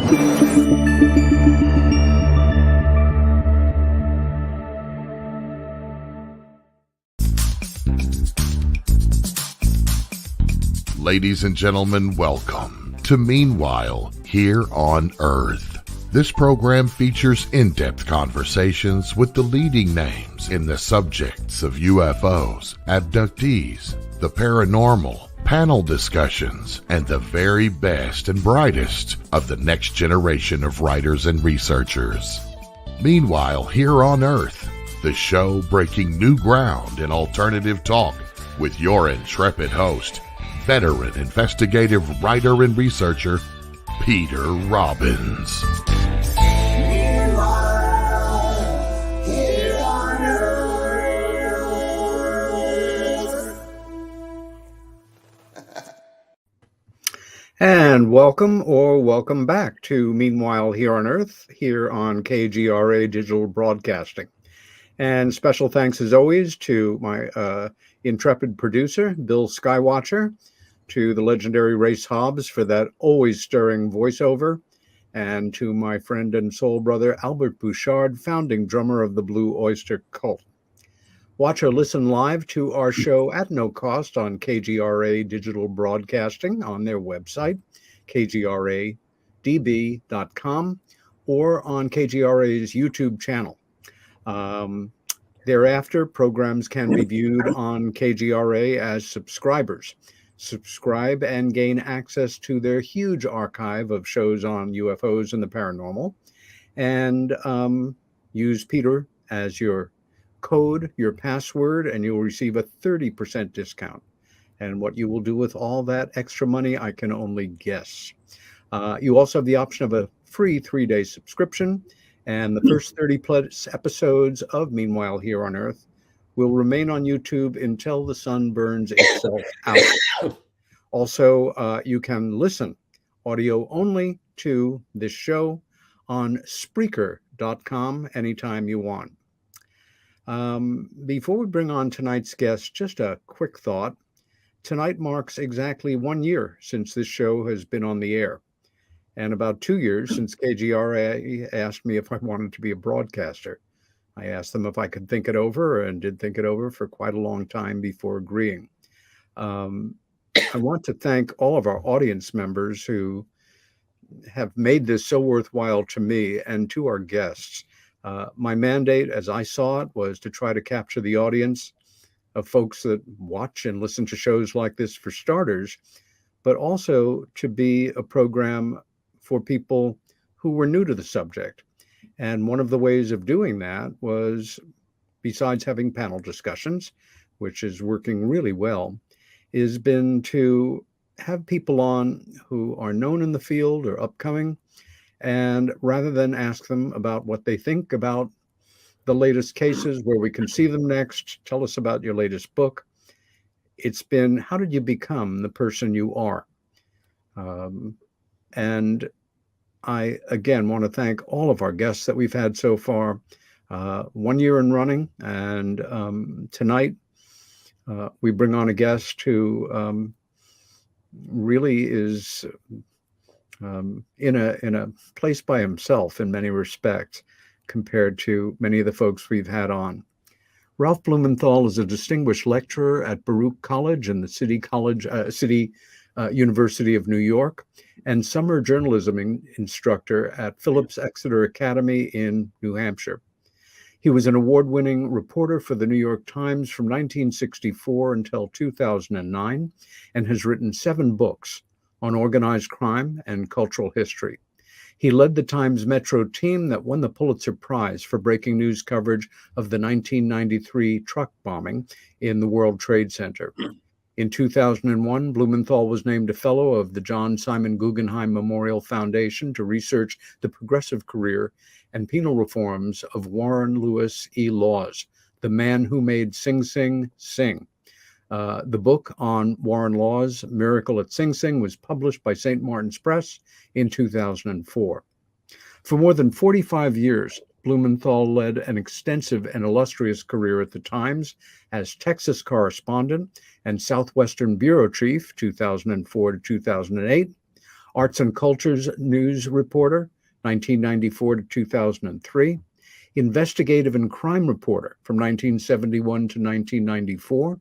Ladies and gentlemen, welcome to Meanwhile Here on Earth. This program features in-depth conversations with the leading names in the subjects of UFOs, abductees, the paranormal, panel discussions, and the very best and brightest of the next generation of writers and researchers. Meanwhile Here on Earth, the show breaking new ground in alternative talk with your intrepid host, veteran investigative writer and researcher, Peter Robbins. Here on Earth. And welcome back to Meanwhile Here on Earth, here on KGRA Digital Broadcasting. And special thanks, as always, to my intrepid producer, Bill Skywatcher, to the legendary Race Hobbs for that always stirring voiceover, and to my friend and soul brother, Albert Bouchard, founding drummer of the Blue Oyster Cult. Watch or listen live to our show at no cost on KGRA Digital Broadcasting on their website, kgradb.com, or on KGRA's YouTube channel. Thereafter, programs can be viewed on KGRA as subscribers. Subscribe and gain access to their huge archive of shows on UFOs and the paranormal, and use Peter as your code, your password, and you'll receive a 30% discount. And what you will do with all that extra money, I can only guess. You also have the option of a free 3-day subscription, and the first 30 plus episodes of Meanwhile Here on Earth will remain on YouTube until the sun burns itself out. Also, you can listen audio only to this show on Spreaker.com anytime you want. Before we bring on tonight's guest, just a quick thought. Tonight marks exactly 1 year since this show has been on the air, and about 2 years since KGRA asked me if I wanted to be a broadcaster. I asked them if I could think it over, and did think it over for quite a long time before agreeing. I want to thank all of our audience members who have made this so worthwhile to me and to our guests. My mandate, as I saw it, was to try to capture the audience of folks that watch and listen to shows like this for starters, but also to be a program for people who were new to the subject. And one of the ways of doing that was, besides having panel discussions, which is working really well, has been to have people on who are known in the field or upcoming, and rather than ask them about what they think about the latest cases, where we can see them next, tell us about your latest book, it's been, how did you become the person you are? And I, again, want to thank all of our guests that we've had so far. 1 year in running, and tonight we bring on a guest who really is in a place by himself in many respects compared to many of the folks we've had on. Ralph Blumenthal is a distinguished lecturer at Baruch College and the City University of New York, and summer journalism instructor at Phillips Exeter Academy in New Hampshire. He was an award-winning reporter for the New York Times from 1964 until 2009, and has written 7 books on organized crime and cultural history. He led the Times Metro team that won the Pulitzer Prize for breaking news coverage of the 1993 truck bombing in the World Trade Center. In 2001, Blumenthal was named a fellow of the John Simon Guggenheim Memorial Foundation to research the progressive career and penal reforms of Warren Lewis E. Laws, the man who made Sing Sing sing. The book on Warren Laws, Miracle at Sing Sing, was published by St. Martin's Press in 2004. For more than 45 years, Blumenthal led an extensive and illustrious career at the Times as Texas correspondent and Southwestern bureau chief, 2004 to 2008, Arts and Cultures News Reporter, 1994 to 2003. Investigative and Crime Reporter from 1971 to 1994.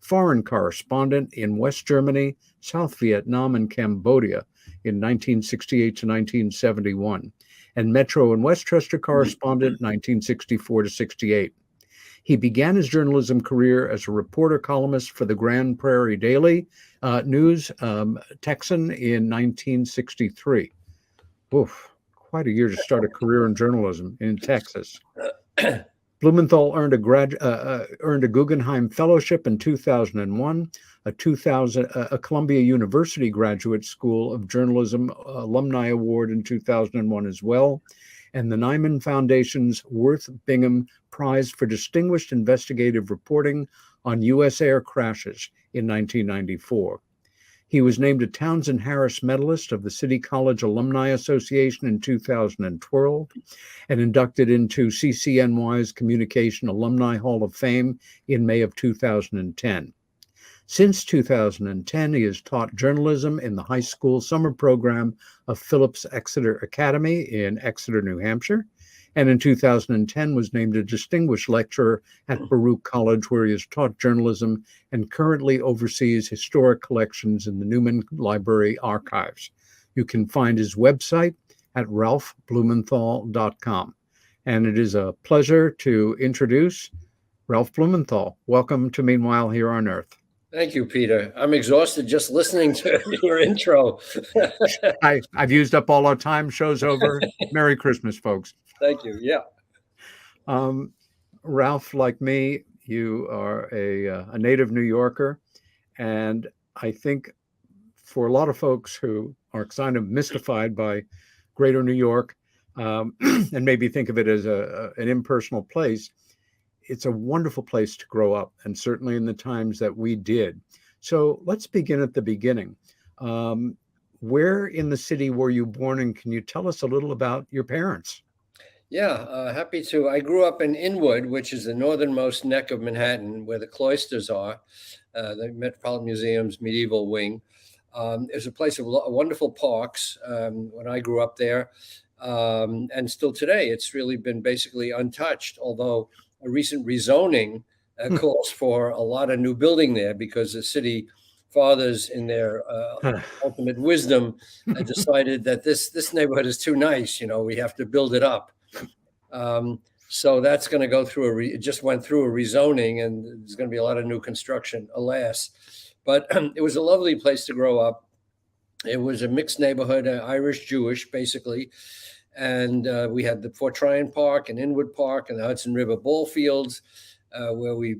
Foreign Correspondent in West Germany, South Vietnam, and Cambodia in 1968 to 1971. And Metro and Westchester Correspondent, 1964 to 68. He began his journalism career as a reporter columnist for the Grand Prairie Daily News Texan in 1963. Oof, quite a year to start a career in journalism in Texas. Blumenthal earned a Guggenheim Fellowship in 2001, a Columbia University Graduate School of Journalism Alumni Award in 2001 as well, and the Nyman Foundation's Worth Bingham Prize for Distinguished Investigative Reporting on U.S. Air Crashes in 1994. He was named a Townsend Harris Medalist of the City College Alumni Association in 2012 and inducted into CCNY's Communication Alumni Hall of Fame in May of 2010. Since 2010, he has taught journalism in the high school summer program of Phillips Exeter Academy in Exeter, New Hampshire, and in 2010 was named a distinguished lecturer at Baruch College, where he has taught journalism and currently oversees historic collections in the Newman Library archives. You can find his website at ralphblumenthal.com. And it is a pleasure to introduce Ralph Blumenthal. Welcome to Meanwhile Here on Earth. Thank you, Peter. I'm exhausted just listening to your intro. I've used up all our time. Show's over. Merry Christmas, folks. Thank you. Yeah. Ralph, like me, you are a native New Yorker. And I think for a lot of folks who are kind of mystified by greater New York and maybe think of it as an impersonal place, it's a wonderful place to grow up, and certainly in the times that we did. So let's begin at the beginning. Where in the city were you born, and can you tell us a little about your parents? Yeah, happy to. I grew up in Inwood, which is the northernmost neck of Manhattan, where the cloisters are, the Metropolitan Museum's medieval wing. It's a place of wonderful parks when I grew up there. And still today, it's really been basically untouched, although a recent rezoning calls for a lot of new building there because the city fathers, in their ultimate wisdom, decided that this neighborhood is too nice. We have to build it up. So that's going to go through it just went through a rezoning, and there's going to be a lot of new construction, alas. But it was a lovely place to grow up. It was a mixed neighborhood, Irish, Jewish, basically. And we had the Fort Tryon Park and Inwood Park and the Hudson River ball fields, where we,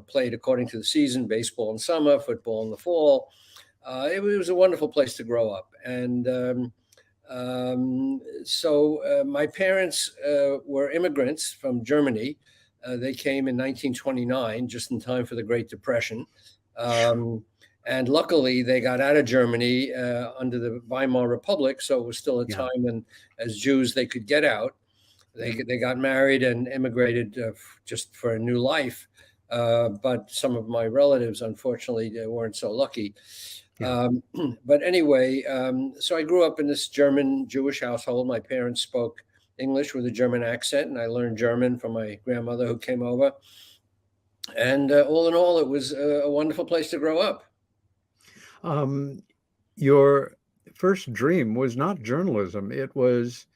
played according to the season, baseball in summer, football in the fall. It was a wonderful place to grow up. And so my parents were immigrants from Germany. They came in 1929, just in time for the Great Depression. And luckily, they got out of Germany under the Weimar Republic, so it was still a time when, as Jews, they could get out. They got married and immigrated just for a new life. But some of my relatives, unfortunately, they weren't so lucky. But anyway, so I grew up in this German Jewish household. My parents spoke English with a German accent, and I learned German from my grandmother who came over. And all in all, it was a wonderful place to grow up. Your first dream was not journalism. It was,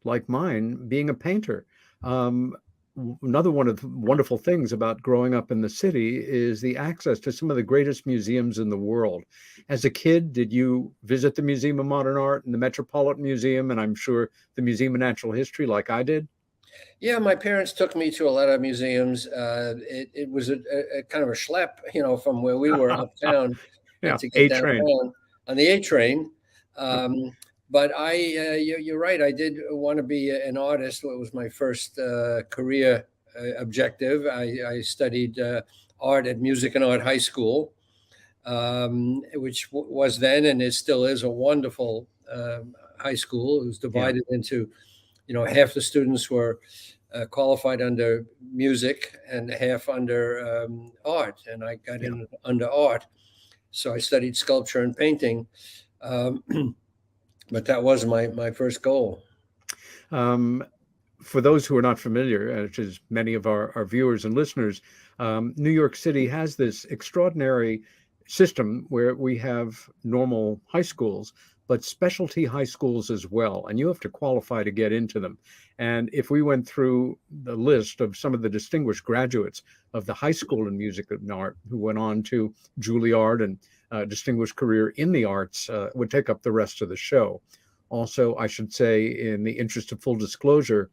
like mine, being a painter. Another one of the wonderful things about growing up in the city is the access to some of the greatest museums in the world. As a kid, did you visit the Museum of Modern Art and the Metropolitan Museum, and I'm sure the Museum of Natural History like I did? Yeah, my parents took me to a lot of museums. It was a kind of a schlep, from where we were uptown to get downtown on the A train. But you're right. I did want to be an artist. It was my first career objective. I studied art at Music and Art High School, which was then and it still is a wonderful high school. It was divided into, half the students were qualified under music and half under art. And I got in under art. So I studied sculpture and painting. But that was my first goal. For those who are not familiar, which is many of our viewers and listeners, New York City has this extraordinary system where we have normal high schools, but specialty high schools as well. And you have to qualify to get into them. And if we went through the list of some of the distinguished graduates of the high school in music and art who went on to Juilliard and distinguished career in the arts, would take up the rest of the show. Also, I should say, in the interest of full disclosure,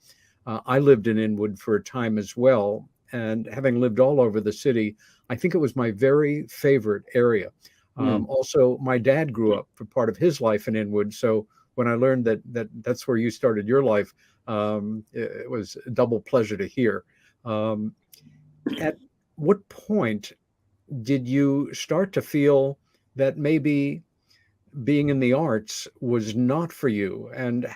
I lived in Inwood for a time as well. And having lived all over the city, I think it was my very favorite area. Also, my dad grew up for part of his life in Inwood. So when I learned that's where you started your life, it was a double pleasure to hear. At what point did you start to feel that maybe being in the arts was not for you? And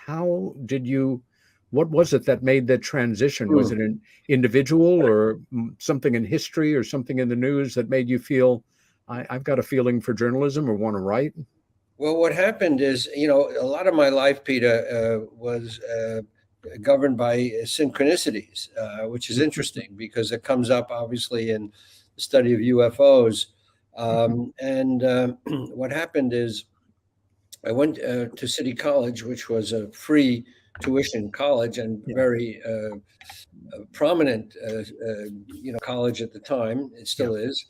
what was it that made that transition? Was it an individual or something in history or something in the news that made you feel, I've got a feeling for journalism or want to write? Well, what happened is, a lot of my life, Peter, was governed by synchronicities, which is interesting because it comes up obviously in the study of UFOs. What happened is I went to City College, which was a free tuition college and very prominent, college at the time. It still is,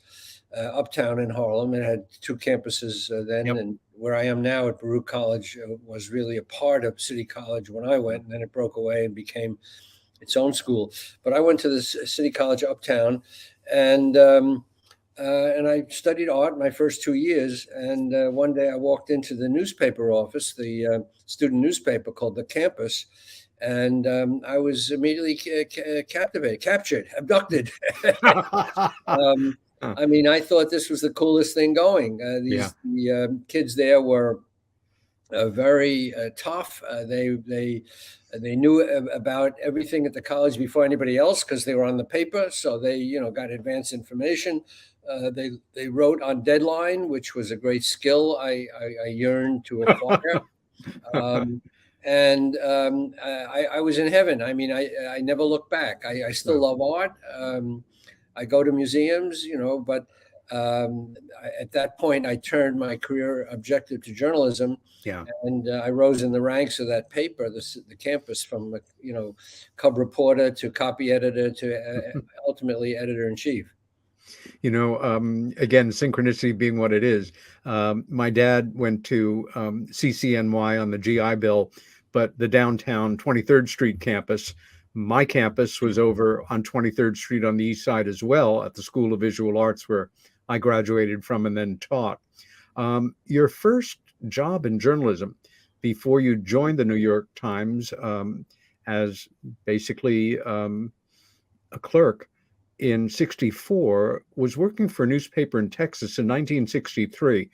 uptown in Harlem. It had two campuses then, and where I am now at Baruch College was really a part of City College when I went, and then it broke away and became its own school. But I went to this City College uptown, and I studied art my first 2 years. And one day I walked into the newspaper office, the student newspaper called The Campus. And I was immediately captured, abducted. I mean, I thought this was the coolest thing going. The kids there were very tough. They knew about everything at the college before anybody else because they were on the paper. So they, got advanced information. They wrote on deadline, which was a great skill I yearned to acquire. I was in heaven. I mean, I never look back. I still love art. I go to museums, but at that point, I turned my career objective to journalism. And I rose in the ranks of that paper, the Campus, from cub reporter to copy editor to ultimately editor-in-chief. Again, synchronicity being what it is. My dad went to CCNY on the GI Bill, but the downtown 23rd Street campus. My campus was over on 23rd Street on the east side as well at the School of Visual Arts, where I graduated from and then taught. Your first job in journalism before you joined the New York Times as basically a clerk in 1964 was working for a newspaper in Texas in 1963,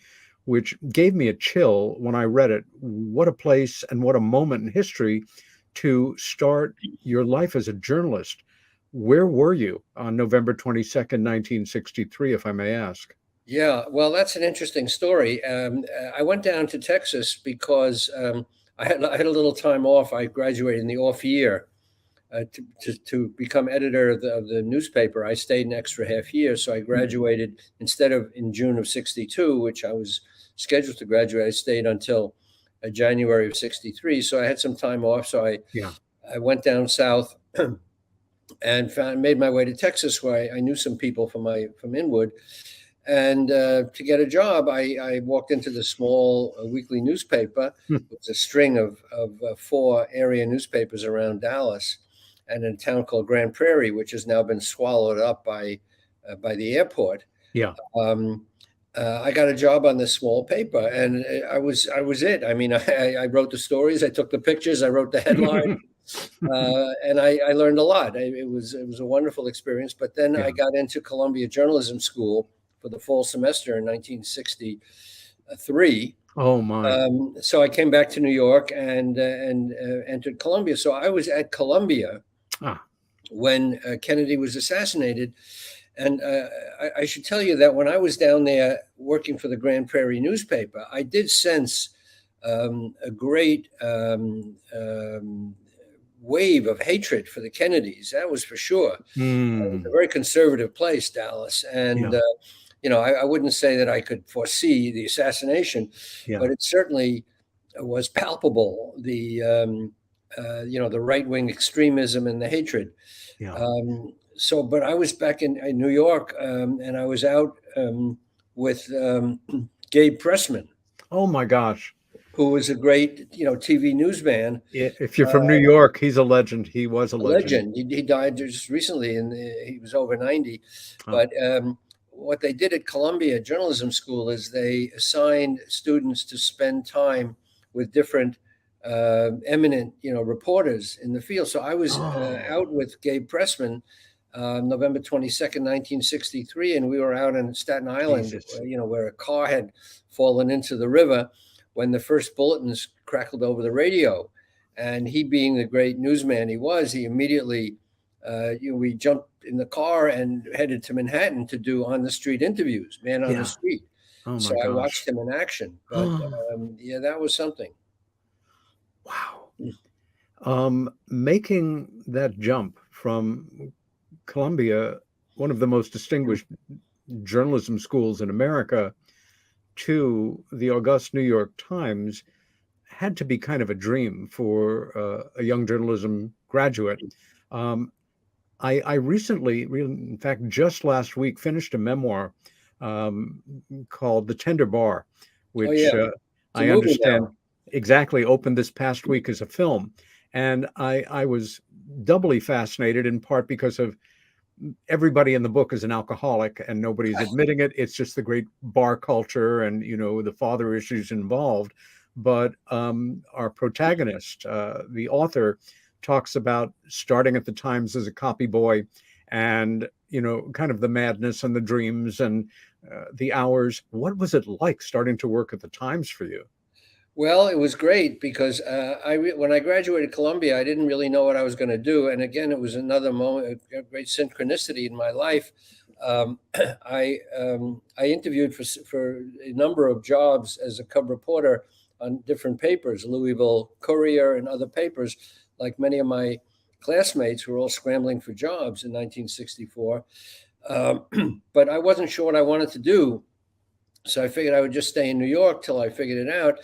which gave me a chill when I read it. What a place and what a moment in history to start your life as a journalist. Where were you on November 22nd, 1963, if I may ask? Yeah, well, that's an interesting story. I went down to Texas because I had a little time off. I graduated in the off year to become editor of the newspaper. I stayed an extra half year, so I graduated instead of in June of 1962, which I was scheduled to graduate. I stayed until January of 1963. So I had some time off. So I went down south and made my way to Texas, where I knew some people from Inwood. And to get a job, I walked into the small weekly newspaper. It was a string of 4 area newspapers around Dallas, and in a town called Grand Prairie, which has now been swallowed up by the airport. I got a job on this small paper, and I was it. I mean, I wrote the stories, I took the pictures, I wrote the headline, and I learned a lot. It was a wonderful experience. But then I got into Columbia Journalism School for the fall semester in 1963. Oh my! So I came back to New York and entered Columbia. So I was at Columbia when Kennedy was assassinated. And I should tell you that when I was down there working for the Grand Prairie newspaper, I did sense a great wave of hatred for the Kennedys. That was for sure. It was a very conservative place, Dallas. And, I wouldn't say that I could foresee the assassination, but it certainly was palpable, the right-wing extremism and the hatred. But I was back in New York, and I was out with Gabe Pressman. Oh my gosh. Who was a great, TV newsman. If you're from New York, he's a legend. He was a legend. He died just recently, and he was over 90. But what they did at Columbia Journalism School is they assigned students to spend time with different eminent, reporters in the field. So I was out with Gabe Pressman November 22nd, 1963, and we were out in Staten Island, where a car had fallen into the river when the first bulletins crackled over the radio. And he, being the great newsman he was, he immediately, we jumped in the car and headed to Manhattan to do on-the-street interviews, man on the street. So I watched him in action. But that was something. Wow. Making that jump from Columbia, one of the most distinguished journalism schools in America, to the august New York Times had to be kind of a dream for a young journalism graduate. I recently, in fact, just last week, finished a memoir called The Tender Bar, which I understand exactly opened this past week as a film. And I was doubly fascinated, in part because of everybody in the book is an alcoholic and nobody's admitting it. It's just the great bar culture and, the father issues involved. But our protagonist, the author, talks about starting at the Times as a copy boy and, kind of the madness and the dreams and the hours. What was it like starting to work at the Times for you? Well, it was great because when I graduated Columbia, I didn't really know what I was going to do. And again, it was another moment, a great synchronicity in my life. I interviewed for a number of jobs as a cub reporter on different papers, Louisville Courier and other papers, like many of my classmates who were all scrambling for jobs in 1964. But I wasn't sure what I wanted to do. So I figured I would just stay in New York till I figured it out.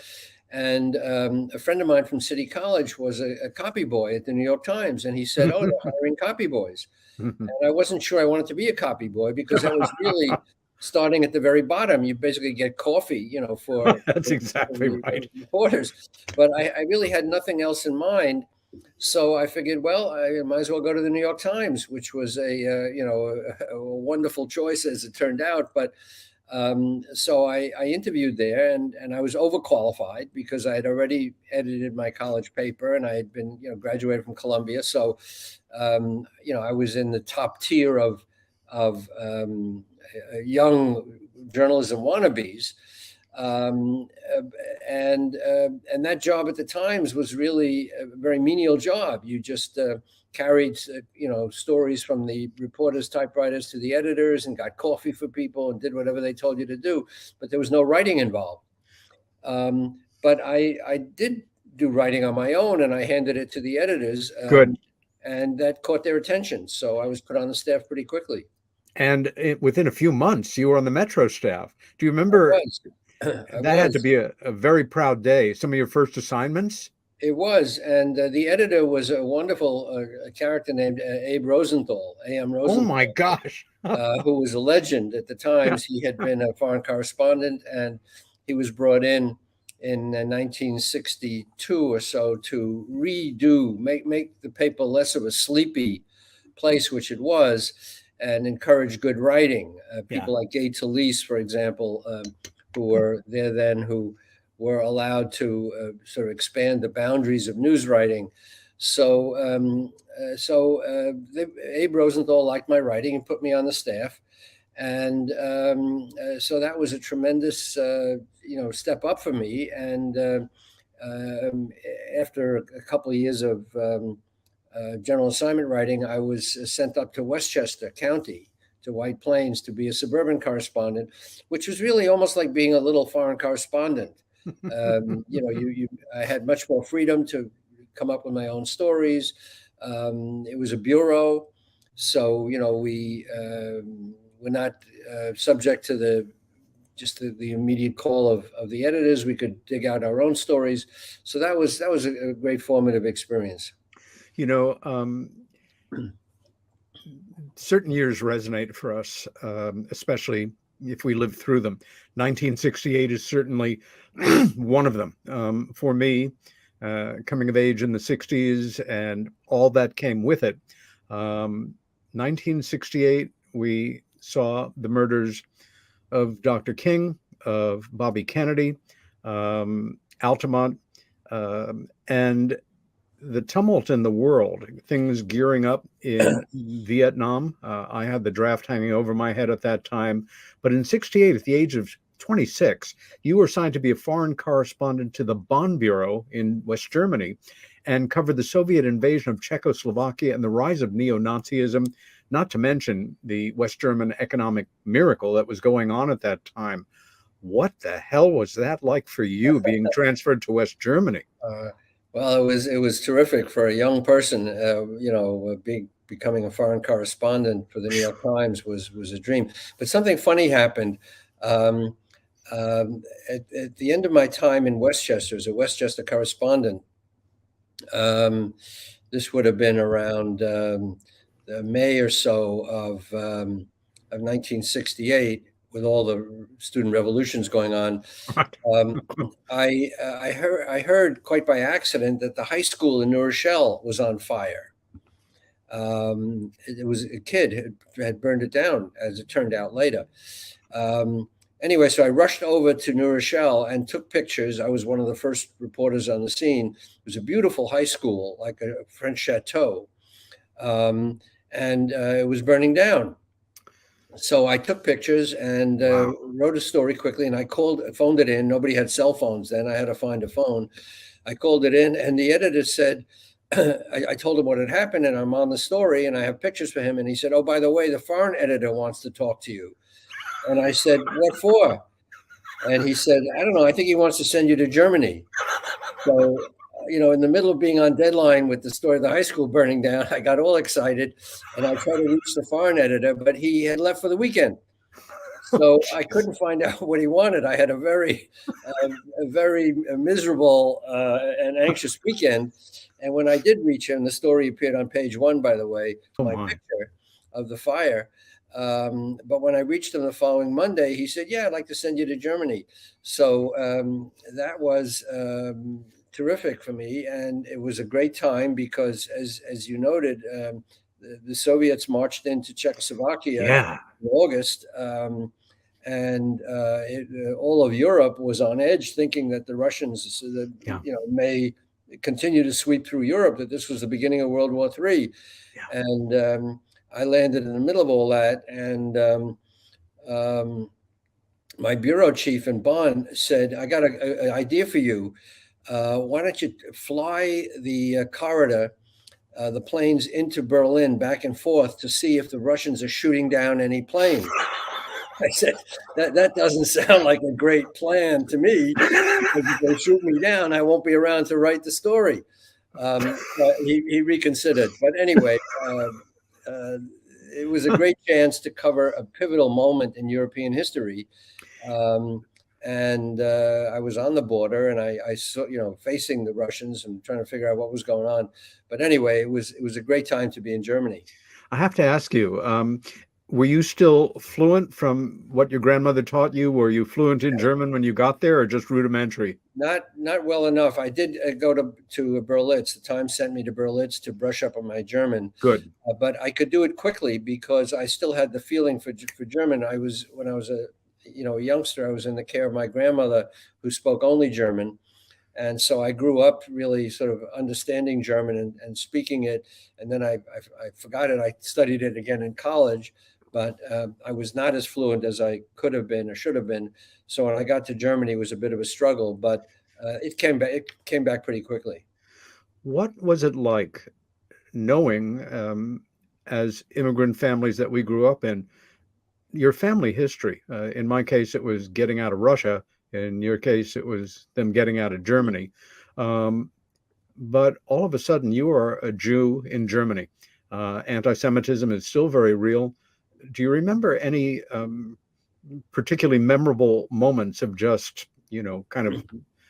And a friend of mine from City College was a copy boy at the New York Times. And he said, they're hiring copy boys. And I wasn't sure I wanted to be a copy boy because that was really starting at the very bottom. You basically get coffee, for that's exactly right. Reporters. But I really had nothing else in mind. So I figured, well, I might as well go to the New York Times, which was a wonderful choice as it turned out. But so I interviewed there and I was overqualified because I had already edited my college paper and I had been, graduated from Columbia. So, I was in the top tier of young journalism wannabes. And that job at the Times was really a very menial job. You just carried, stories from the reporters' typewriters to the editors and got coffee for people and did whatever they told you to do. But there was no writing involved. But I did do writing on my own and I handed it to the editors. Good. And that caught their attention. So I was put on the staff pretty quickly. And within a few months, you were on the Metro staff. Do you remember? That had to be a very proud day. Some of your first assignments? It was. And the editor was a wonderful character named Abe Rosenthal, A.M. Rosenthal. Oh, my gosh. Who was a legend at the Times. He had been a foreign correspondent, and he was brought in 1962 or so to make the paper less of a sleepy place, which it was, and encourage good writing. People like Gay Talese, for example, who were there then, who were allowed to sort of expand the boundaries of news writing. So Abe Rosenthal liked my writing and put me on the staff. And so that was a tremendous, step up for me. And after a couple of years of general assignment writing, I was sent up to Westchester County, to White Plains, to be a suburban correspondent, which was really almost like being a little foreign correspondent. I had much more freedom to come up with my own stories. It was a bureau, so we were not subject to the immediate call of the editors. We could dig out our own stories. So that was a great formative experience. Certain years resonate for us, especially if we live through them. 1968 is certainly one of them. For me, coming of age in the 60s and all that came with it. 1968, we saw the murders of Dr. King, of Bobby Kennedy, Altamont, and the tumult in the world, things gearing up in Vietnam. I had the draft hanging over my head at that time. But in 68, at the age of 26, you were assigned to be a foreign correspondent to the Bonn Bureau in West Germany and covered the Soviet invasion of Czechoslovakia and the rise of neo-Nazism, not to mention the West German economic miracle that was going on at that time. What the hell was that like for you being transferred to West Germany? Well, it was terrific for a young person. Becoming a foreign correspondent for the New York Times was a dream. But something funny happened. At the end of my time in Westchester as a Westchester correspondent, this would have been around May or so of 1968. With all the student revolutions going on, I heard quite by accident that the high school in New Rochelle was on fire. It was a kid who had burned it down, as it turned out later. Anyway, so I rushed over to New Rochelle and took pictures. I was one of the first reporters on the scene. It was a beautiful high school, like a French chateau, and it was burning down. So I took pictures and wrote a story quickly, and I phoned it in. Nobody had cell phones then. I had to find a phone. I called it in, and the editor said, I told him what had happened, and I'm on the story, and I have pictures for him. And he said, "Oh, by the way, the foreign editor wants to talk to you." And I said, "What for?" And he said, "I don't know. I think he wants to send you to Germany." So, in the middle of being on deadline with the story of the high school burning down, I got all excited and I tried to reach the foreign editor, but he had left for the weekend. So I couldn't find out what he wanted. I had a very miserable and anxious weekend. And when I did reach him, the story appeared on page 1, by the way, my picture of the fire. But when I reached him the following Monday, he said, "Yeah, I'd like to send you to Germany." So that was terrific for me, and it was a great time because, as you noted, the Soviets marched into Czechoslovakia in August, and all of Europe was on edge, thinking that the Russians, may continue to sweep through Europe. That this was the beginning of World War III, and I landed in the middle of all that, and my bureau chief in Bonn said, "I got an idea for you. Why don't you fly the corridor, the planes into Berlin back and forth to see if the Russians are shooting down any planes?" I said, that doesn't sound like a great plan to me. If they shoot me down, I won't be around to write the story. He reconsidered. But anyway, it was a great chance to cover a pivotal moment in European history. And I was on the border, and I saw, facing the Russians and trying to figure out what was going on. But anyway, it was a great time to be in Germany. I have to ask you, were you still fluent from what your grandmother taught you? Were you fluent in German when you got there, or just rudimentary? Not well enough. I did go to Berlitz. The Times sent me to Berlitz to brush up on my German. Good. But I could do it quickly because I still had the feeling for German. When I was a youngster, I was in the care of my grandmother, who spoke only German. And so I grew up really sort of understanding German and speaking it. And then I forgot it. I studied it again in college, but I was not as fluent as I could have been or should have been. So when I got to Germany, it was a bit of a struggle, but it came back pretty quickly. What was it like knowing, as immigrant families that we grew up in, your family history? In my case, it was getting out of Russia. In your case, it was them getting out of Germany. But all of a sudden, you are a Jew in Germany. Anti-Semitism is still very real. Do you remember any particularly memorable moments of just, kind of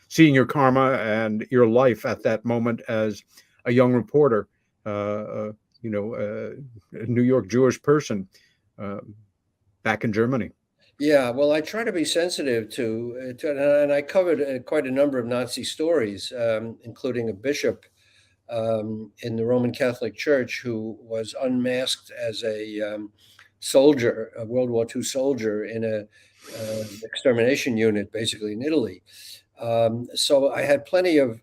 seeing your karma and your life at that moment as a young reporter, a New York Jewish person back in Germany? Yeah, well, I try to be sensitive and I covered quite a number of Nazi stories, including a bishop in the Roman Catholic Church who was unmasked as a soldier, a World War II soldier in a extermination unit, basically in Italy. So I had plenty of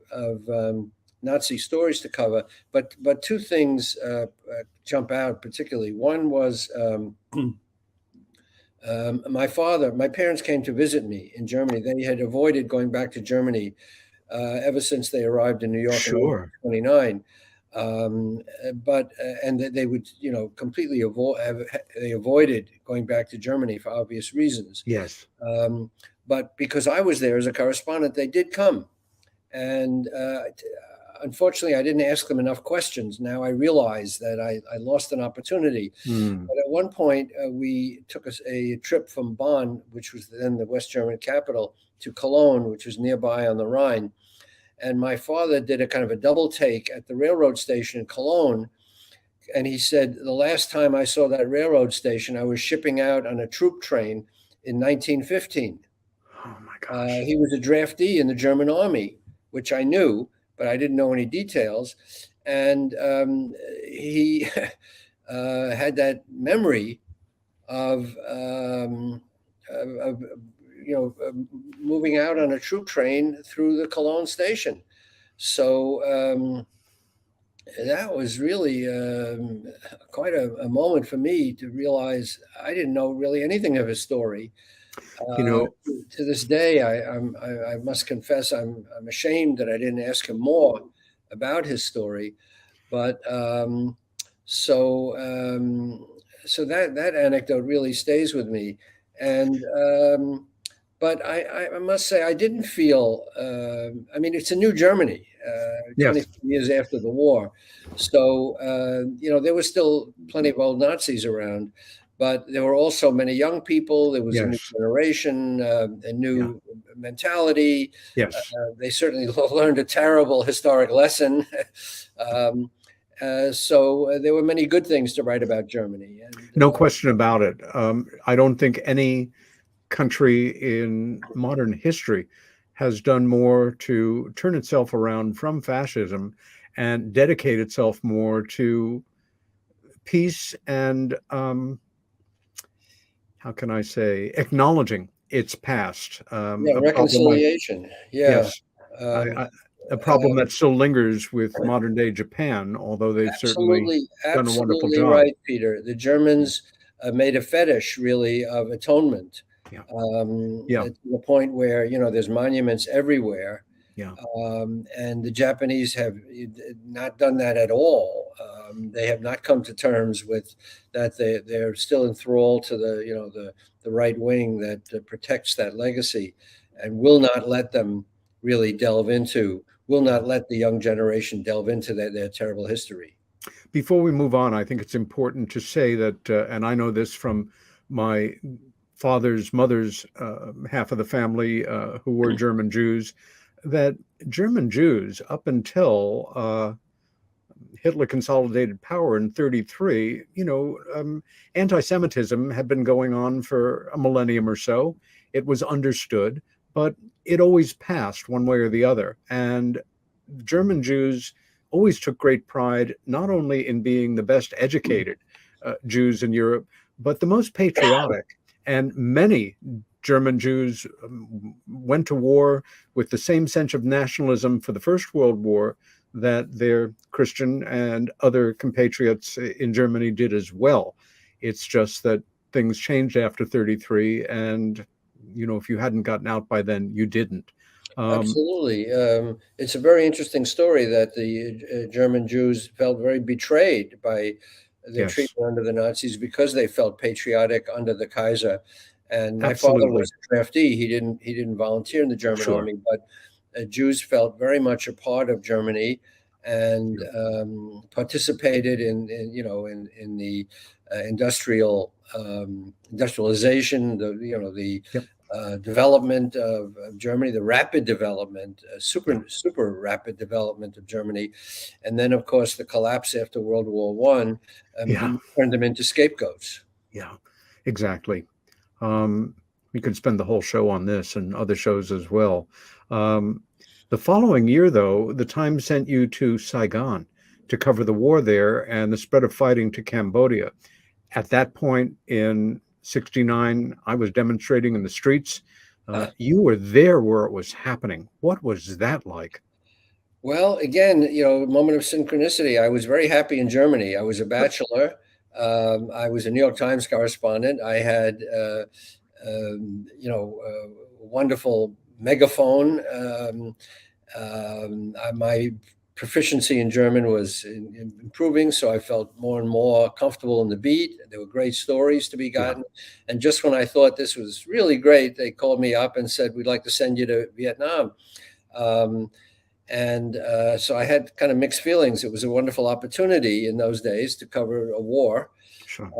Nazi stories to cover, but two things jump out particularly. One was my parents came to visit me in Germany. They had avoided going back to Germany ever since they arrived in New York in Sure. 1929. And they would, completely avoided going back to Germany for obvious reasons. Yes. But because I was there as a correspondent, they did come. And unfortunately, I didn't ask them enough questions. Now I realize that I lost an opportunity. But at one point, we took a trip from Bonn, which was then the West German capital, to Cologne, which was nearby on the Rhine. And my father did a kind of a double take at the railroad station in Cologne. And he said, the last time I saw that railroad station, I was shipping out on a troop train in 1915. Oh, my gosh. He was a draftee in the German army, which I knew, but I didn't know any details. And he had that memory of moving out on a troop train through the Cologne station. So that was really quite a moment for me to realize I didn't know really anything of his story. To this day, I must confess I'm ashamed that I didn't ask him more about his story. But so that anecdote really stays with me. And but I must say I didn't feel. I mean, it's a new Germany, 20 years after the war, so there was still plenty of old Nazis around. But there were also many young people. There was a new generation, a new mentality. Yes. They certainly learned a terrible historic lesson. So there were many good things to write about Germany. And, no question about it. I don't think any country in modern history has done more to turn itself around from fascism and dedicate itself more to peace and how can I say, acknowledging its past. Reconciliation. Yes. A problem that still lingers with modern day Japan, although they've certainly done a wonderful job. Right, Peter. The Germans made a fetish, really, of atonement. To the point where, there's monuments everywhere. And the Japanese have not done that at all. They have not come to terms with that. They're still enthralled to the right wing that protects that legacy and will not let them really will not let the young generation delve into their terrible history. Before we move on, I think it's important to say that, and I know this from my father's mother's half of the family who were German Jews, that German Jews, up until Hitler consolidated power in 1933, anti-Semitism had been going on for a millennium or so. It was understood, but it always passed one way or the other. And German Jews always took great pride, not only in being the best educated Jews in Europe, but the most patriotic. And many German Jews went to war with the same sense of nationalism for the First World War that their Christian and other compatriots in Germany did as well. It's just that things changed after 1933, and if you hadn't gotten out by then, you didn't. Absolutely. It's a very interesting story that the German Jews felt very betrayed by the treatment under the Nazis because they felt patriotic under the Kaiser. And my father Absolutely. was a draftee. He didn't volunteer in the German Sure. army, but Jews felt very much a part of Germany and participated in the industrialization, the Yep. development of Germany, the rapid development, Yeah. super rapid development of Germany, and then of course the collapse after World War One Yeah. turned them into scapegoats. Yeah. Exactly. Um, we could spend the whole show on this and other shows as well. Um, the following year, though, the Times sent you to Saigon to cover the war there and the spread of fighting to Cambodia. At that point in '69, I was demonstrating in the streets. You were there where it was happening. What was that like? Well, again, a moment of synchronicity. I was very happy in Germany. I was a bachelor. I was a New York Times correspondent. I had, a wonderful megaphone. My proficiency in German was improving, so I felt more and more comfortable in the beat. There were great stories to be Yeah. gotten. And just when I thought this was really great, they called me up and said, "We'd like to send you to Vietnam." Um, so I had kind of mixed feelings. It was a wonderful opportunity in those days to cover a war. Sure.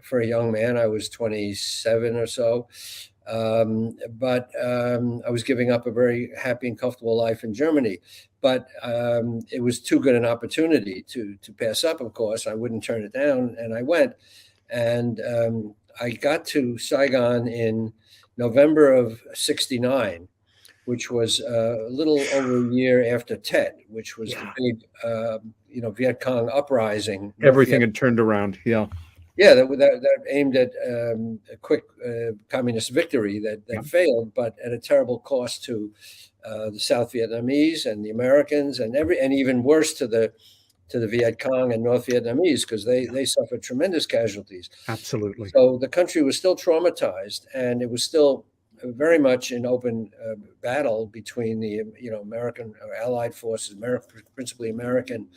For a young man, I was 27 or so. But I was giving up a very happy and comfortable life in Germany. But it was too good an opportunity to pass up, of course. I wouldn't turn it down, and I went. And I got to Saigon in November of '69, which was a little over a year after Tet, which was the Yeah. big, Viet Cong uprising. Everything had turned around. Yeah. Yeah, that aimed at a quick communist victory that Yeah. failed, but at a terrible cost to the South Vietnamese and the Americans, and even worse to the Viet Cong and North Vietnamese, because they suffered tremendous casualties. Absolutely. So the country was still traumatized, and it was still very much an open battle between the American or Allied forces, principally American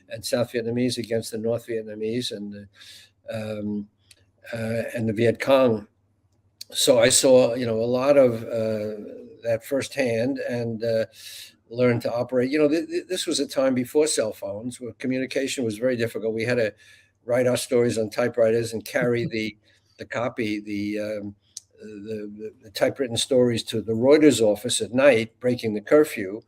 and South Vietnamese, against the North Vietnamese and the Viet Cong. So I saw a lot of that firsthand and learned to operate. This was a time before cell phones, where communication was very difficult. We had to write our stories on typewriters and carry the copy, the typewritten stories to the Reuters office at night, breaking the curfew,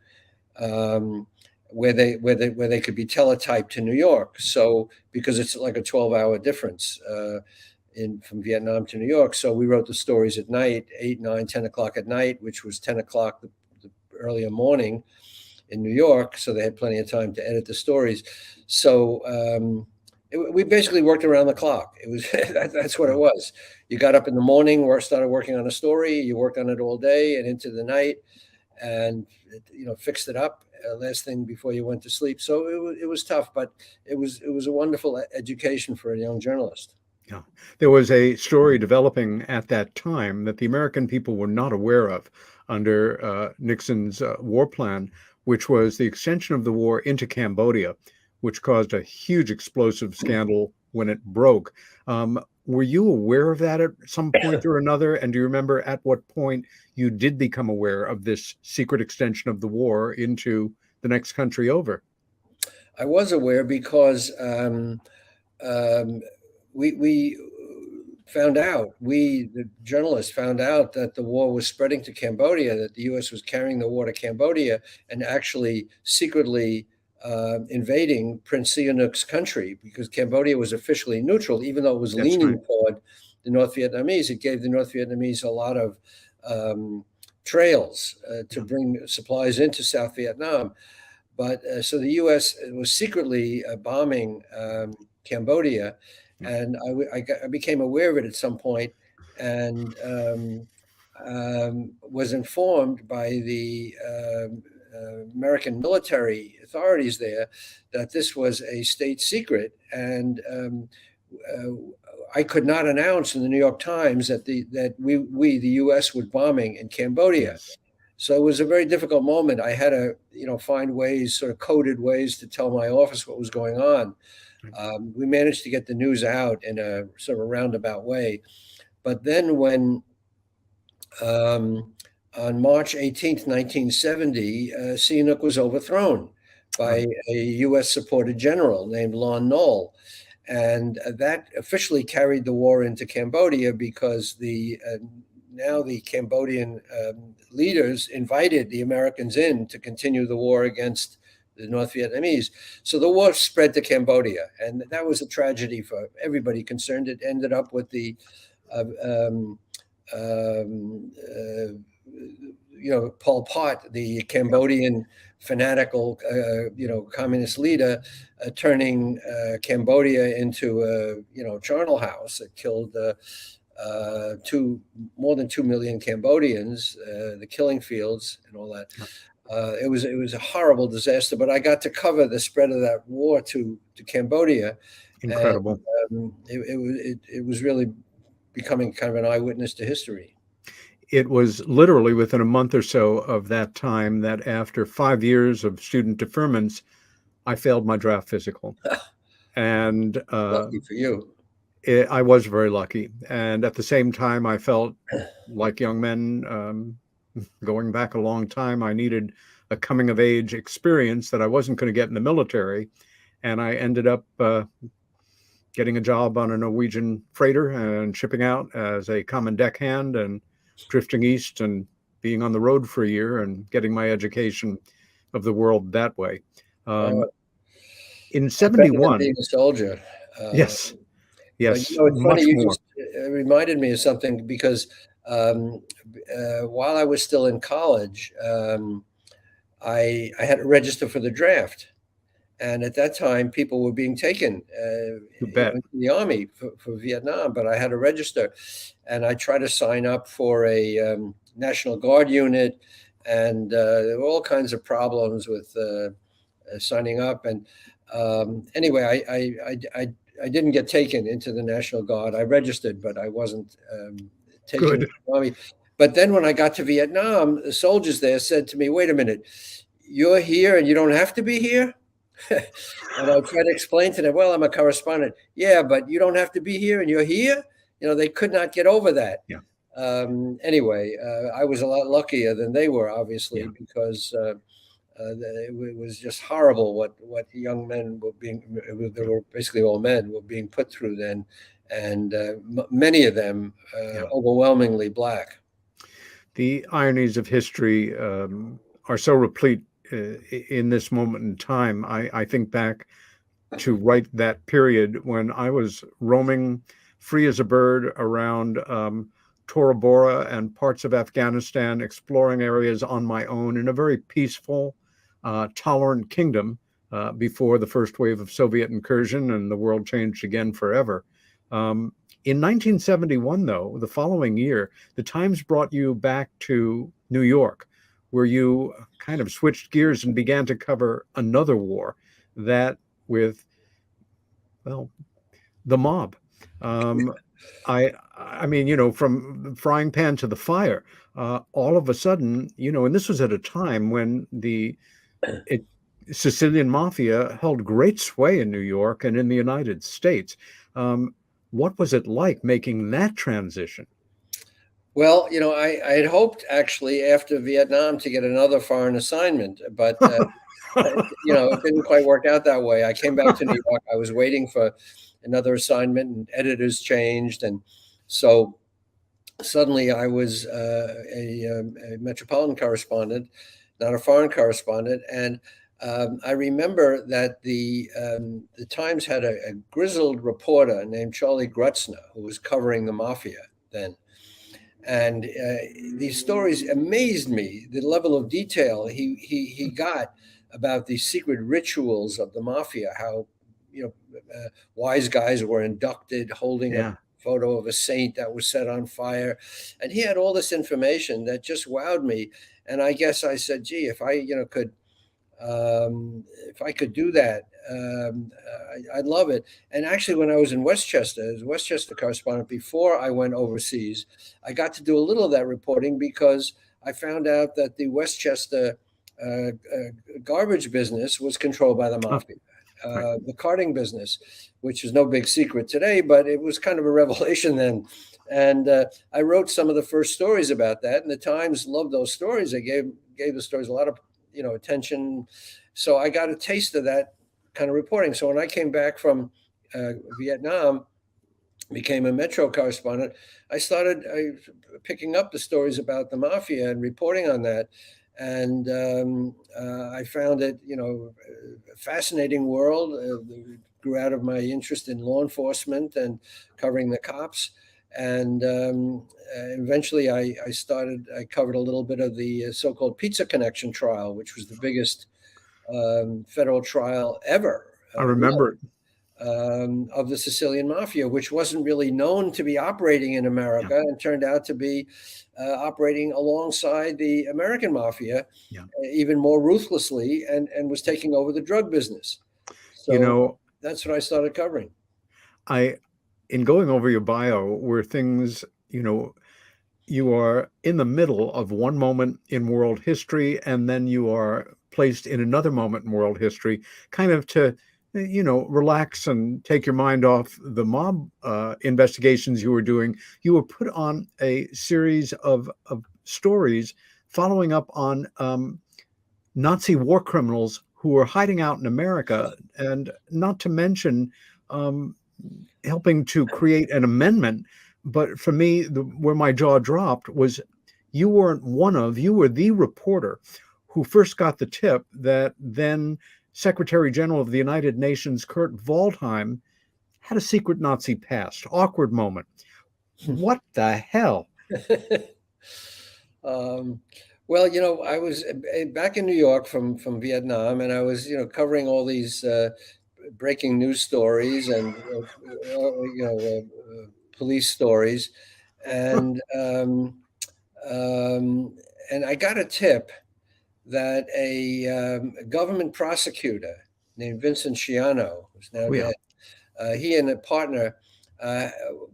where they could be teletyped to New York. So because it's like a 12-hour difference from Vietnam to New York, so we wrote the stories at night, 8, 9, 10 o'clock at night, which was 10 o'clock the earlier morning in New York. So they had plenty of time to edit the stories. So we basically worked around the clock. It was that's what it was. You got up in the morning, started working on a story. You worked on it all day and into the night, and fixed it up last thing before you went to sleep. So it was tough, but it was a wonderful education for a young journalist. Yeah. There was a story developing at that time that the American people were not aware of under Nixon's war plan, which was the extension of the war into Cambodia, which caused a huge explosive scandal when it broke. Were you aware of that at some point or another? And do you remember at what point you did become aware of this secret extension of the war into the next country over? I was aware because we found out, the journalists found out that the war was spreading to Cambodia, that the U.S. was carrying the war to Cambodia and actually secretly invading Prince Sihanouk's country, because Cambodia was officially neutral, even though it was leaning toward the North Vietnamese. It gave the North Vietnamese a lot of trails to bring supplies into South Vietnam. But so the U.S. was secretly bombing Cambodia, and I became aware of it at some point, and was informed by the American military authorities there that this was a state secret, and I could not announce in the New York Times that we the U.S. was bombing in Cambodia. Yes. So it was a very difficult moment. I had to find ways, sort of coded ways, to tell my office what was going on. We managed to get the news out in a sort of roundabout way, But then when on March 18th, 1970, Sihanouk was overthrown by a U.S.-supported general named Lon Nol. And that officially carried the war into Cambodia because now the Cambodian leaders invited the Americans in to continue the war against the North Vietnamese. So the war spread to Cambodia, and that was a tragedy for everybody concerned. It ended up with the Pol Pot, the Cambodian fanatical, communist leader, turning Cambodia into a charnel house that killed more than 2 million Cambodians, the killing fields and all that. It was a horrible disaster, but I got to cover the spread of that war to Cambodia. Incredible. And, it was really becoming kind of an eyewitness to history. It was literally within a month or so of that time that after 5 years of student deferments, I failed my draft physical. And lucky for you. I was very lucky. And at the same time, I felt like young men, going back a long time, I needed a coming of age experience that I wasn't going to get in the military. And I ended up getting a job on a Norwegian freighter and shipping out as a common deckhand and drifting east and being on the road for a year and getting my education of the world that way. In 71, being a soldier. Yes. It's funny. It reminded me of something because while I was still in college, I had to register for the draft. And at that time, people were being taken into the Army for Vietnam, but I had to register. And I tried to sign up for a National Guard unit, and there were all kinds of problems with signing up. And anyway, I didn't get taken into the National Guard. I registered, but I wasn't taken into the Army. But then when I got to Vietnam, the soldiers there said to me, "Wait a minute, you're here and you don't have to be here?" And I tried to explain to them, well, I'm a correspondent. Yeah, but you don't have to be here and you're here. They could not get over that. Yeah. Anyway, I was a lot luckier than they were, obviously, because it was just horrible what young men were they were basically all men, were being put through then. And many of them overwhelmingly Black. The ironies of history are so replete in this moment in time. I think back to right that period when I was roaming free as a bird around Tora Bora and parts of Afghanistan, exploring areas on my own in a very peaceful, tolerant kingdom before the first wave of Soviet incursion and the world changed again forever. In 1971, though, the following year, the Times brought you back to New York, where you kind of switched gears and began to cover another war, that with, well, the mob. I mean, from the frying pan to the fire, all of a sudden, and this was at a time when the Sicilian mafia held great sway in New York and in the United States. What was it like making that transition? Well, I had hoped actually after Vietnam to get another foreign assignment, but it didn't quite work out that way. I came back to New York. I was waiting for another assignment, and editors changed, and so suddenly I was a metropolitan correspondent, not a foreign correspondent. And I remember that the Times had a grizzled reporter named Charlie Grutzner who was covering the mafia then. And these stories amazed me, the level of detail he got about the secret rituals of the mafia, how wise guys were inducted holding a photo of a saint that was set on fire. And he had all this information that just wowed me. And I guess I said, gee, if I could do that, I'd love it. And actually, when I was in Westchester, as Westchester correspondent, before I went overseas, I got to do a little of that reporting because I found out that the Westchester garbage business was controlled by the mafia. the carting business, which is no big secret today, but it was kind of a revelation then. And I wrote some of the first stories about that, and the Times loved those stories. They gave the stories a lot of attention. So I got a taste of that kind of reporting. So when I came back from Vietnam, became a Metro correspondent, I started picking up the stories about the mafia and reporting on that. And I found it, a fascinating world. It grew out of my interest in law enforcement and covering the cops. And eventually I covered a little bit of the so-called Pizza Connection trial, which was the biggest federal trial ever. I remember it. Of the Sicilian mafia, which wasn't really known to be operating in America, and turned out to be operating alongside the American mafia, even more ruthlessly, and was taking over the drug business. So that's what I started covering. In going over your bio, were things, you are in the middle of one moment in world history, and then you are placed in another moment in world history, kind of to relax and take your mind off the mob investigations you were doing. You were put on a series of stories following up on Nazi war criminals who were hiding out in America, and not to mention helping to create an amendment. But for me, where my jaw dropped was you were the reporter who first got the tip that then Secretary General of the United Nations, Kurt Waldheim, had a secret Nazi past. Awkward moment. What the hell? Well, I was back in New York from Vietnam, and I was, covering all these breaking news stories and, police stories. And I got a tip that a government prosecutor named Vincent Schiano, who's now dead, he and a partner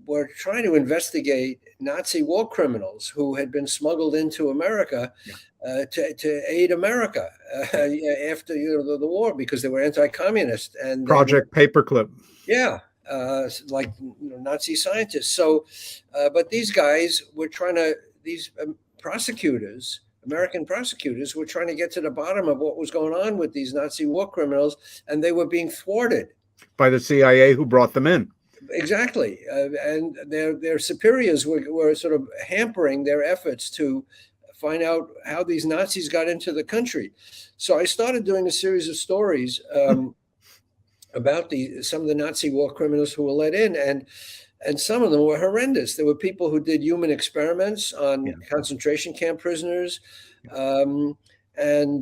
were trying to investigate Nazi war criminals who had been smuggled into America to aid America after the war, because they were anti-communist and Project Paperclip. Yeah, like Nazi scientists. So, but these guys were these prosecutors. American prosecutors were trying to get to the bottom of what was going on with these Nazi war criminals, and they were being thwarted by the CIA, who brought them in. Exactly, and their superiors were sort of hampering their efforts to find out how these Nazis got into the country. So I started doing a series of stories about some of the Nazi war criminals who were let in, and some of them were horrendous. There were people who did human experiments on concentration camp prisoners. And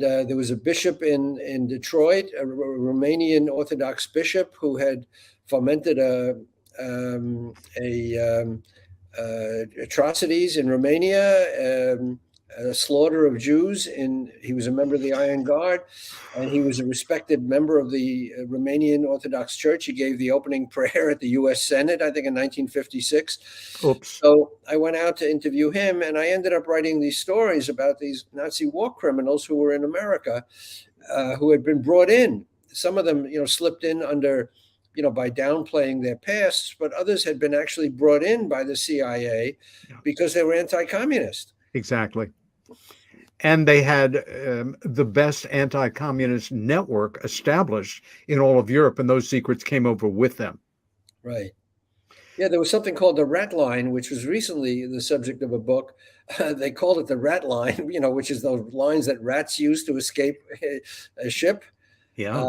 there was a bishop in Detroit, a Romanian Orthodox bishop, who had fomented atrocities in Romania, a slaughter of Jews. He was a member of the Iron Guard, and he was a respected member of the Romanian Orthodox Church. He gave the opening prayer at the U.S. Senate, I think, in 1956. Oops. So I went out to interview him, and I ended up writing these stories about these Nazi war criminals who were in America, who had been brought in. Some of them, slipped in under, by downplaying their pasts, but others had been actually brought in by the CIA because they were anti-communist. Exactly. And they had the best anti-communist network established in all of Europe, and those secrets came over with them. Right. Yeah, there was something called the Rat Line, which was recently the subject of a book. They called it the Rat Line, which is those lines that rats use to escape a ship. Yeah.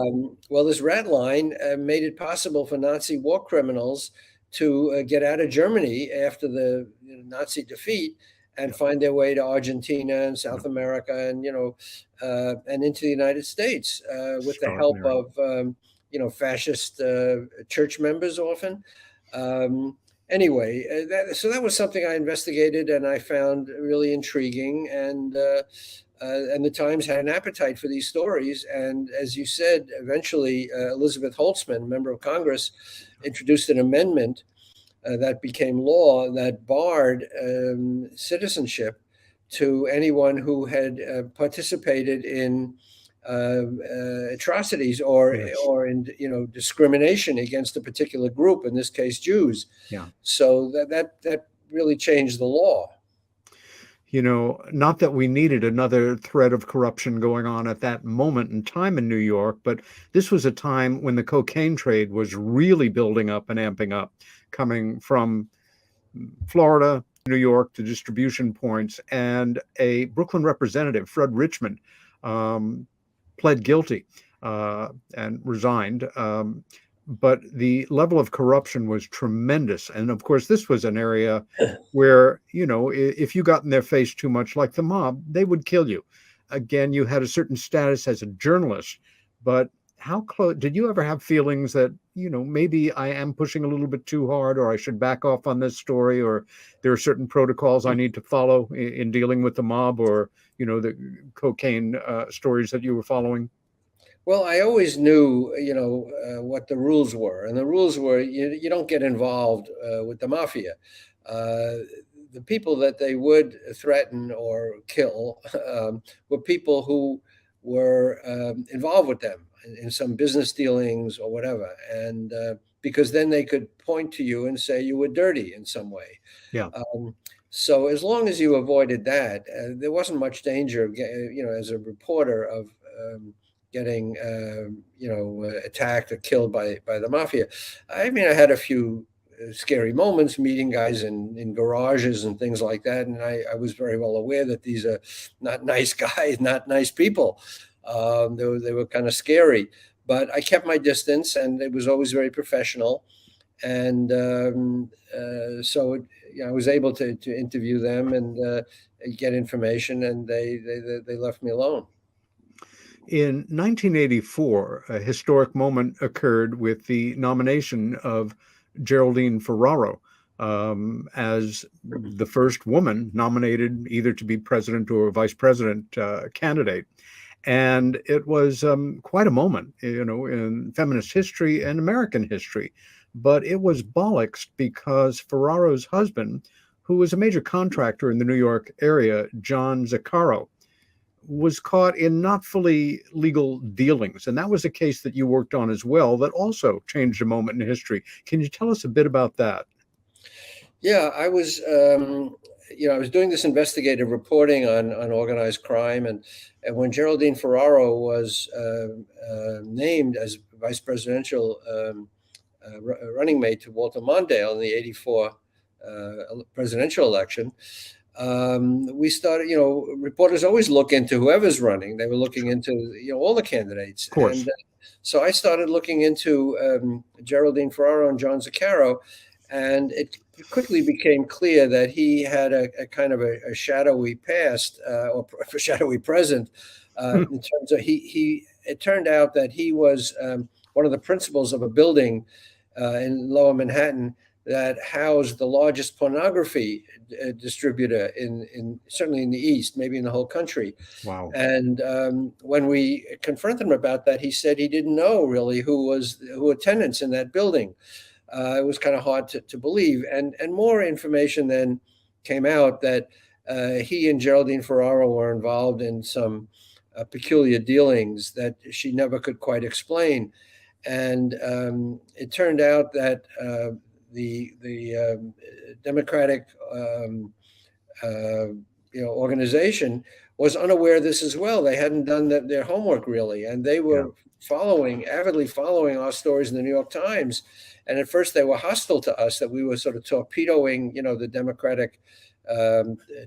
Well, this Rat Line made it possible for Nazi war criminals to get out of Germany after the Nazi defeat and find their way to Argentina and South America and, and into the United States with the help of, fascist church members often. Anyway, so that was something I investigated and I found really intriguing. And the Times had an appetite for these stories. And as you said, eventually Elizabeth Holtzman, member of Congress, introduced an amendment that became law that barred citizenship to anyone who had participated in atrocities or Yes. discrimination against a particular group, in this case Jews. Yeah. So that really changed the law. Not that we needed another thread of corruption going on at that moment in time in New York, but this was a time when the cocaine trade was really building up and amping up, coming from Florida, New York, to distribution points. And a Brooklyn representative, Fred Richmond, pled guilty and resigned. But the level of corruption was tremendous. And of course, this was an area where, if you got in their face too much, like the mob, they would kill you. Again, you had a certain status as a journalist, but how close did you ever have feelings that, maybe I am pushing a little bit too hard, or I should back off on this story, or there are certain protocols I need to follow in dealing with the mob, or, the cocaine stories that you were following? Well, I always knew, what the rules were, and the rules were you don't get involved with the mafia. The people that they would threaten or kill were people who were involved with them in some business dealings or whatever, and because then they could point to you and say you were dirty in some way. Yeah. So as long as you avoided that, there wasn't much danger, as a reporter of getting attacked or killed by the mafia. I mean, I had a few scary moments meeting guys in garages and things like that, and I was very well aware that these are not nice guys, not nice people. They were kind of scary, but I kept my distance, and it was always very professional. And so I was able to interview them and get information, and they left me alone. In 1984, a historic moment occurred with the nomination of Geraldine Ferraro as the first woman nominated either to be president or vice president candidate. And it was quite a moment, in feminist history and American history. But it was bollocksed because Ferraro's husband, who was a major contractor in the New York area, John Zaccaro, was caught in not fully legal dealings. And that was a case that you worked on as well that also changed a moment in history. Can you tell us a bit about that? Yeah, I was, I was doing this investigative reporting on organized crime. And when Geraldine Ferraro was named as vice presidential running mate to Walter Mondale in the 84 presidential election, we started, reporters always look into whoever's running. They were looking into, all the candidates. Of course. And so I started looking into Geraldine Ferraro and John Zaccaro, and it quickly became clear that he had a kind of a shadowy past or a shadowy present in terms of it turned out that he was one of the principals of a building in Lower Manhattan that housed the largest pornography distributor in certainly in the East, maybe in the whole country. Wow. And when we confronted him about that, he said he didn't know really who were tenants in that building. It was kind of hard to believe. And more information then came out that he and Geraldine Ferraro were involved in some peculiar dealings that she never could quite explain. And it turned out that the Democratic organization was unaware of this as well. They hadn't done their homework really, and they were avidly following our stories in the New York Times. And at first they were hostile to us, that we were sort of torpedoing, the Democratic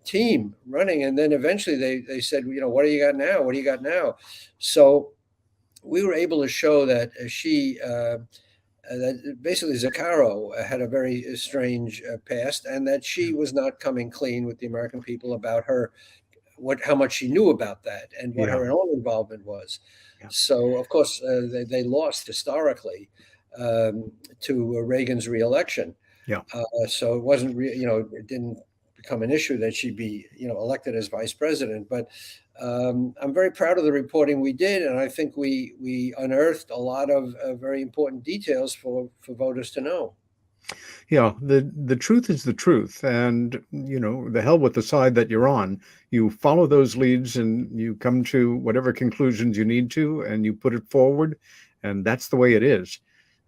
team running. And then eventually they said, what do you got now? What do you got now? So we were able to show that that basically Zaccaro had a very strange past, and that she was not coming clean with the American people about how much she knew about that and what her own involvement was. Yeah. So, of course, they lost historically to Reagan's reelection. Yeah. So it wasn't, it didn't become an issue that she'd be, elected as vice president. But I'm very proud of the reporting we did, and I think we unearthed a lot of very important details for voters to know. Yeah, the truth is the truth, and the hell with the side that you're on. You follow those leads, and you come to whatever conclusions you need to, and you put it forward, and that's the way it is.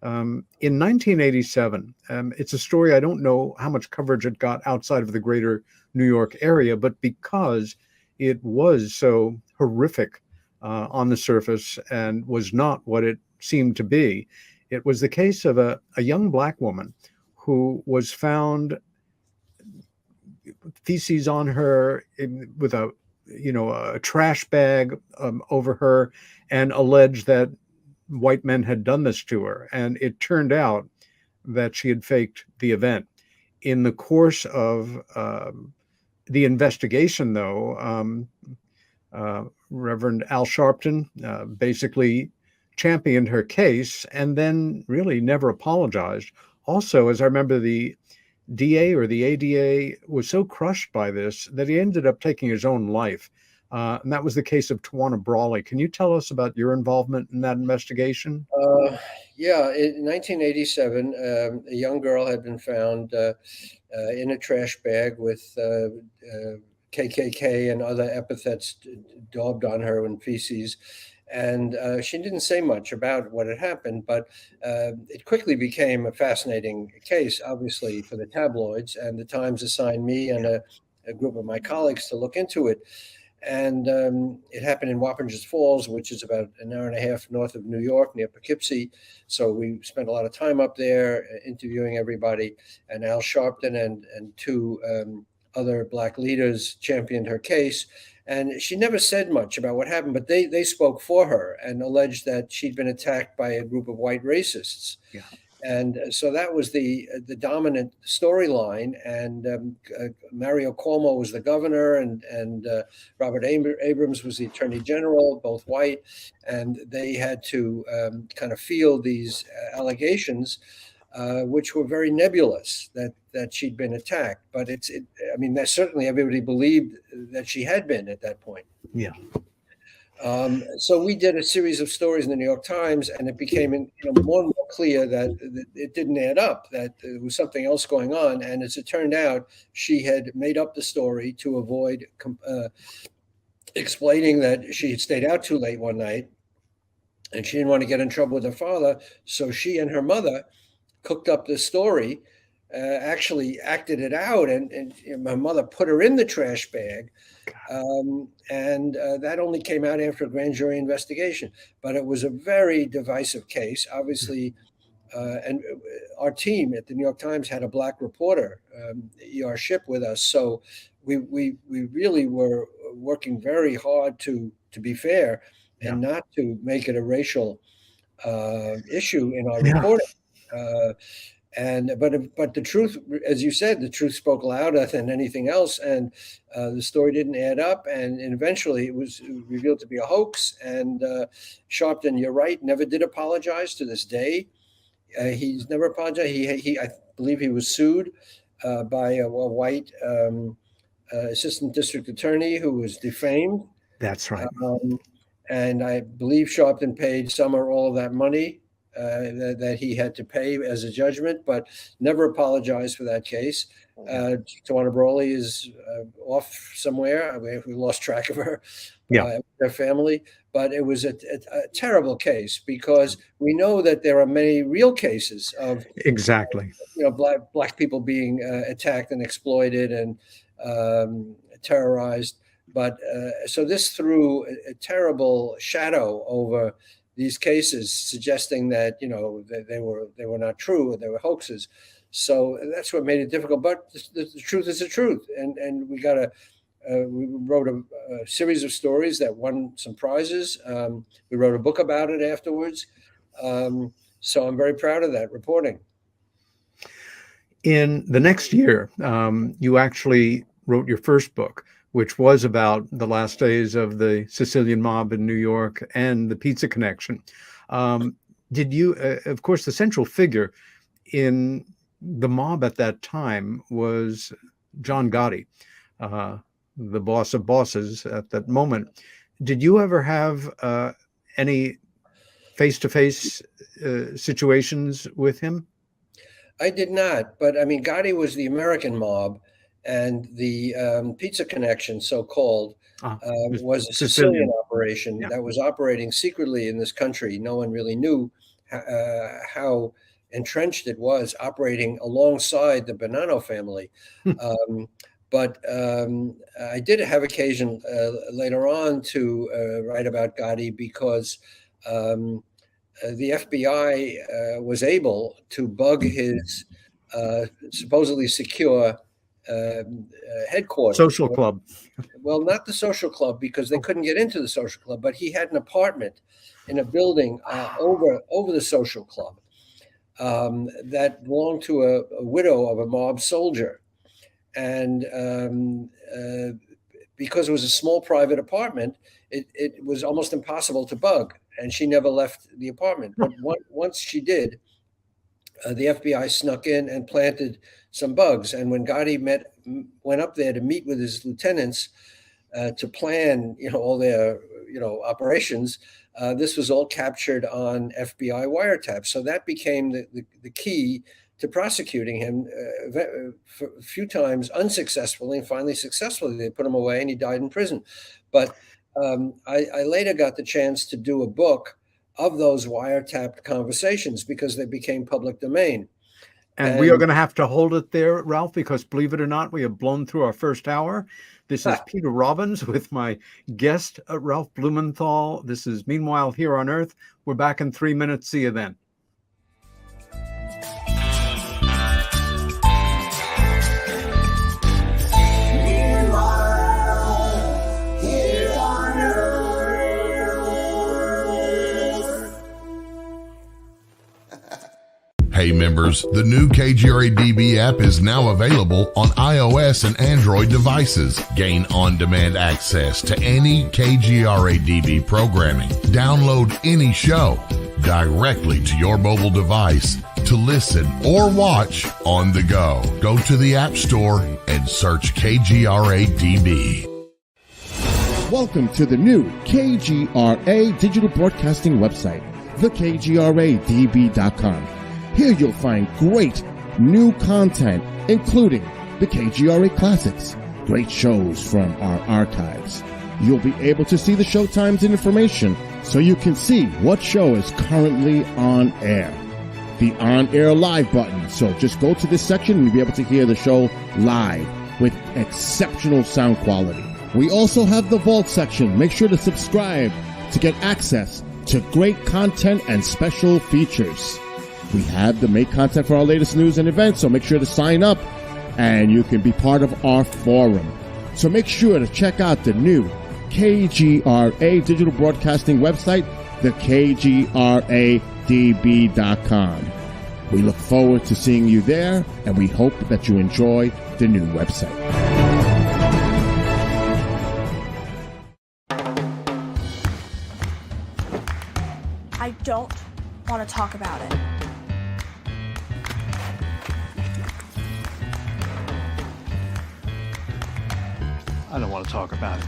In 1987, it's a story I don't know how much coverage it got outside of the greater New York area, but because it was so horrific on the surface and was not what it seemed to be, it was the case of a young Black woman who was found feces on her with a trash bag over her, and alleged that white men had done this to her. And it turned out that she had faked the event. In the course of the investigation, though, Reverend Al Sharpton basically championed her case and then really never apologized. Also, as I remember, the DA or the ADA was so crushed by this that he ended up taking his own life. And that was the case of Tawana Brawley. Can you tell us about your involvement in that investigation? Yeah, in 1987, a young girl had been found in a trash bag with KKK and other epithets daubed on her in feces. And she didn't say much about what had happened, but it quickly became a fascinating case, obviously, for the tabloids. And the Times assigned me and a group of my colleagues to look into it. And it happened in Wappingers Falls, which is about an hour and a half north of New York, near Poughkeepsie. So we spent a lot of time up there interviewing everybody. And Al Sharpton and two other Black leaders championed her case. And she never said much about what happened, but they spoke for her and alleged that she'd been attacked by a group of white racists. Yeah. And so that was the dominant storyline. And Mario Cuomo was the governor, and Robert Abrams was the attorney general, both white. And they had to kind of field these allegations, which were very nebulous, that she'd been attacked. But I mean, that certainly everybody believed that she had been at that point. Yeah. So we did a series of stories in the New York Times, and it became more and more clear that it didn't add up, that there was something else going on. And as it turned out, she had made up the story to avoid explaining that she had stayed out too late one night, and she didn't want to get in trouble with her father. So she and her mother cooked up this story, actually acted it out, and my mother put her in the trash bag. And that only came out after a grand jury investigation. But it was a very divisive case, obviously. And our team at the New York Times had a Black reporter, E.R. Ship, with us. So we really were working very hard to be fair and not to make it a racial issue in our reporting. But the truth, as you said, the truth spoke louder than anything else, and the story didn't add up, and eventually it was revealed to be a hoax. And Sharpton, you're right, never did apologize to this day. He's never apologized. I believe he was sued by a white assistant district attorney who was defamed. That's right. And I believe Sharpton paid some or all of that money that he had to pay as a judgment, but never apologized for that case. Tawana Brawley is off somewhere. We lost track of her, her family. But it was a terrible case, because we know that there are many real cases of black people being attacked and exploited and terrorized. But so this threw a terrible shadow over these cases, suggesting that that they were not true, or they were hoaxes. So that's what made it difficult. But the truth is the truth, and we wrote a series of stories that won some prizes. We wrote a book about it afterwards. So I'm very proud of that reporting. In the next year, you actually wrote your first book, which was about the last days of the Sicilian mob in New York and the Pizza Connection. Did you, of course, the central figure in the mob at that time was John Gotti, the boss of bosses at that moment. Did you ever have any face-to-face situations with him? I did not, but I mean, Gotti was the American mob, and the Pizza Connection, so-called, was a Sicilian operation that was operating secretly in this country. No one really knew how entrenched it was, operating alongside the Bonanno family. But I did have occasion later on to write about Gotti because the FBI was able to bug his supposedly secure headquarters. Social club. Well, not the social club, because they couldn't get into the social club, but he had an apartment in a building over the social club that belonged to a widow of a mob soldier. And because it was a small private apartment, it was almost impossible to bug. And she never left the apartment. But once she did, the FBI snuck in and planted some bugs. And when Gotti went up there to meet with his lieutenants to plan, all their, operations, this was all captured on FBI wiretap. So that became the key to prosecuting him a few times unsuccessfully, and finally successfully. They put him away and he died in prison. But I later got the chance to do a book of those wiretapped conversations because they became public domain. And we are going to have to hold it there, Ralph, because believe it or not, we have blown through our first hour. This is Peter Robbins with my guest, Ralph Blumenthal. This is Meanwhile Here on Earth. We're back in 3 minutes. See you then. Hey members, the new KGRA DB app is now available on iOS and Android devices. Gain on-demand access to any KGRA DB programming. Download any show directly to your mobile device to listen or watch on the go. Go to the App Store and search KGRA DB. Welcome to the new KGRA digital broadcasting website, thekgradb.com. Here you'll find great new content, including the KGRA Classics, great shows from our archives. You'll be able to see the show times and information so you can see what show is currently on air. The on-air live button, so just go to this section and you'll be able to hear the show live with exceptional sound quality. We also have the Vault section. Make sure to subscribe to get access to great content and special features. We have the make content for our latest news and events, so make sure to sign up and you can be part of our forum. So make sure to check out the new KGRA digital broadcasting website, thekgradb.com. We look forward to seeing you there, and we hope that you enjoy the new website. I don't want to talk about it. I don't want to talk about it.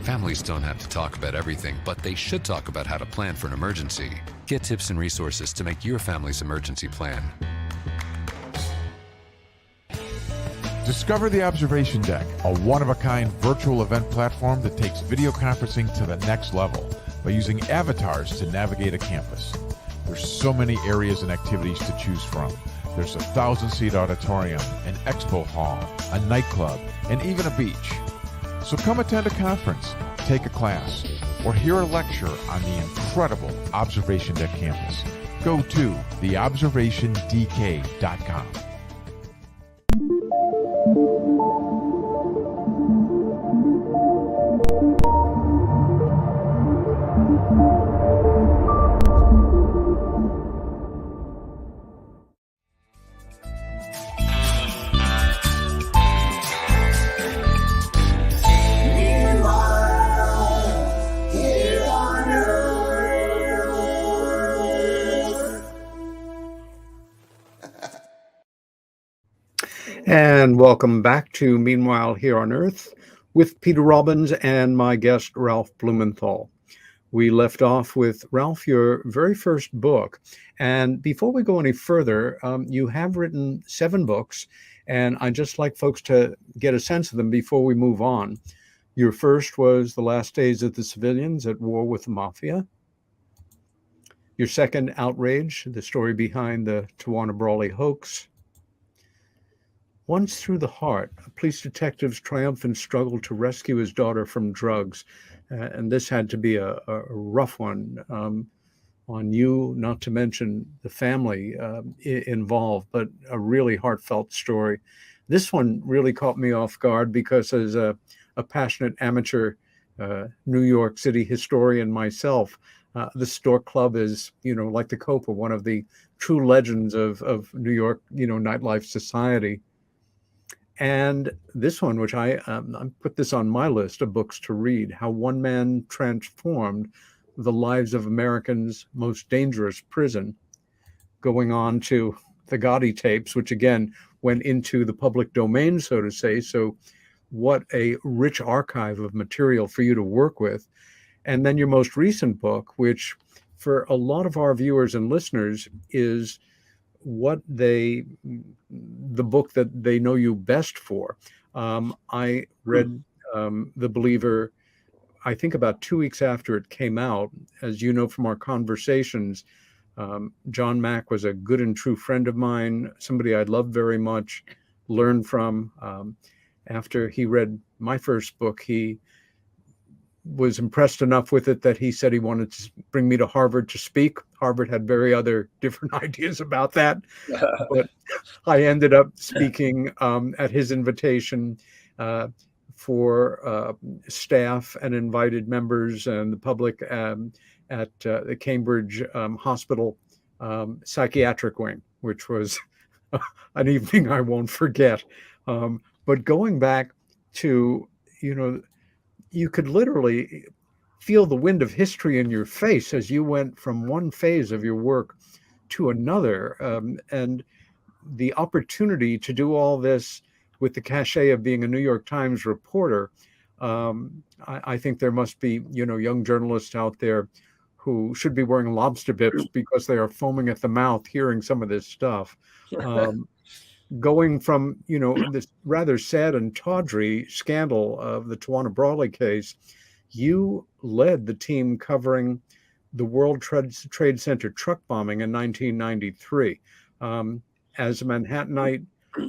Families don't have to talk about everything, but they should talk about how to plan for an emergency. Get tips and resources to make your family's emergency plan. Discover the Observation Deck, a one-of-a-kind virtual event platform that takes video conferencing to the next level by using avatars to navigate a campus. There's so many areas and activities to choose from. There's a 1,000-seat auditorium, an expo hall, a nightclub, and even a beach. So come attend a conference, take a class, or hear a lecture on the incredible Observation Deck campus. Go to theobservationdk.com. And welcome back to Meanwhile Here on Earth with Peter Robbins and my guest, Ralph Blumenthal. We left off with Ralph, your very first book. And before we go any further, you have written 7 books, and I'd just like folks to get a sense of them before we move on. Your first was The Last Days of the Civilians at War with the Mafia. Your second, Outrage, the story behind the Tawana Brawley hoax. Once Through the Heart, a police detective's triumphant struggle to rescue his daughter from drugs. And this had to be a rough one on you, not to mention the family involved, but a really heartfelt story. This one really caught me off guard because as a passionate amateur New York City historian myself, the Stork Club is, like the Copa, one of the true legends of New York, nightlife society. And this one, which I put this on my list of books to read, How One Man Transformed the Lives of Americans' Most Dangerous Prison, going on to the Gotti tapes, which again went into the public domain, so to say. So what a rich archive of material for you to work with. And then your most recent book, which for a lot of our viewers and listeners is the book that they know you best for. I read The Believer, I think about 2 weeks after it came out. As you know from our conversations, John Mack was a good and true friend of mine, somebody I loved very much, learned from. After he read my first book, he was impressed enough with it that he said he wanted to bring me to Harvard to speak. Harvard had very other different ideas about that, but I ended up speaking at his invitation for staff and invited members and the public at the Cambridge Hospital psychiatric wing, which was an evening I won't forget. But going back to, you could literally feel the wind of history in your face as you went from one phase of your work to another. And the opportunity to do all this with the cachet of being a New York Times reporter, I think there must be, young journalists out there who should be wearing lobster bibs because they are foaming at the mouth hearing some of this stuff. Going from, this rather sad and tawdry scandal of the Tawana Brawley case, you led the team covering the World Trade Center truck bombing in 1993. As a Manhattanite,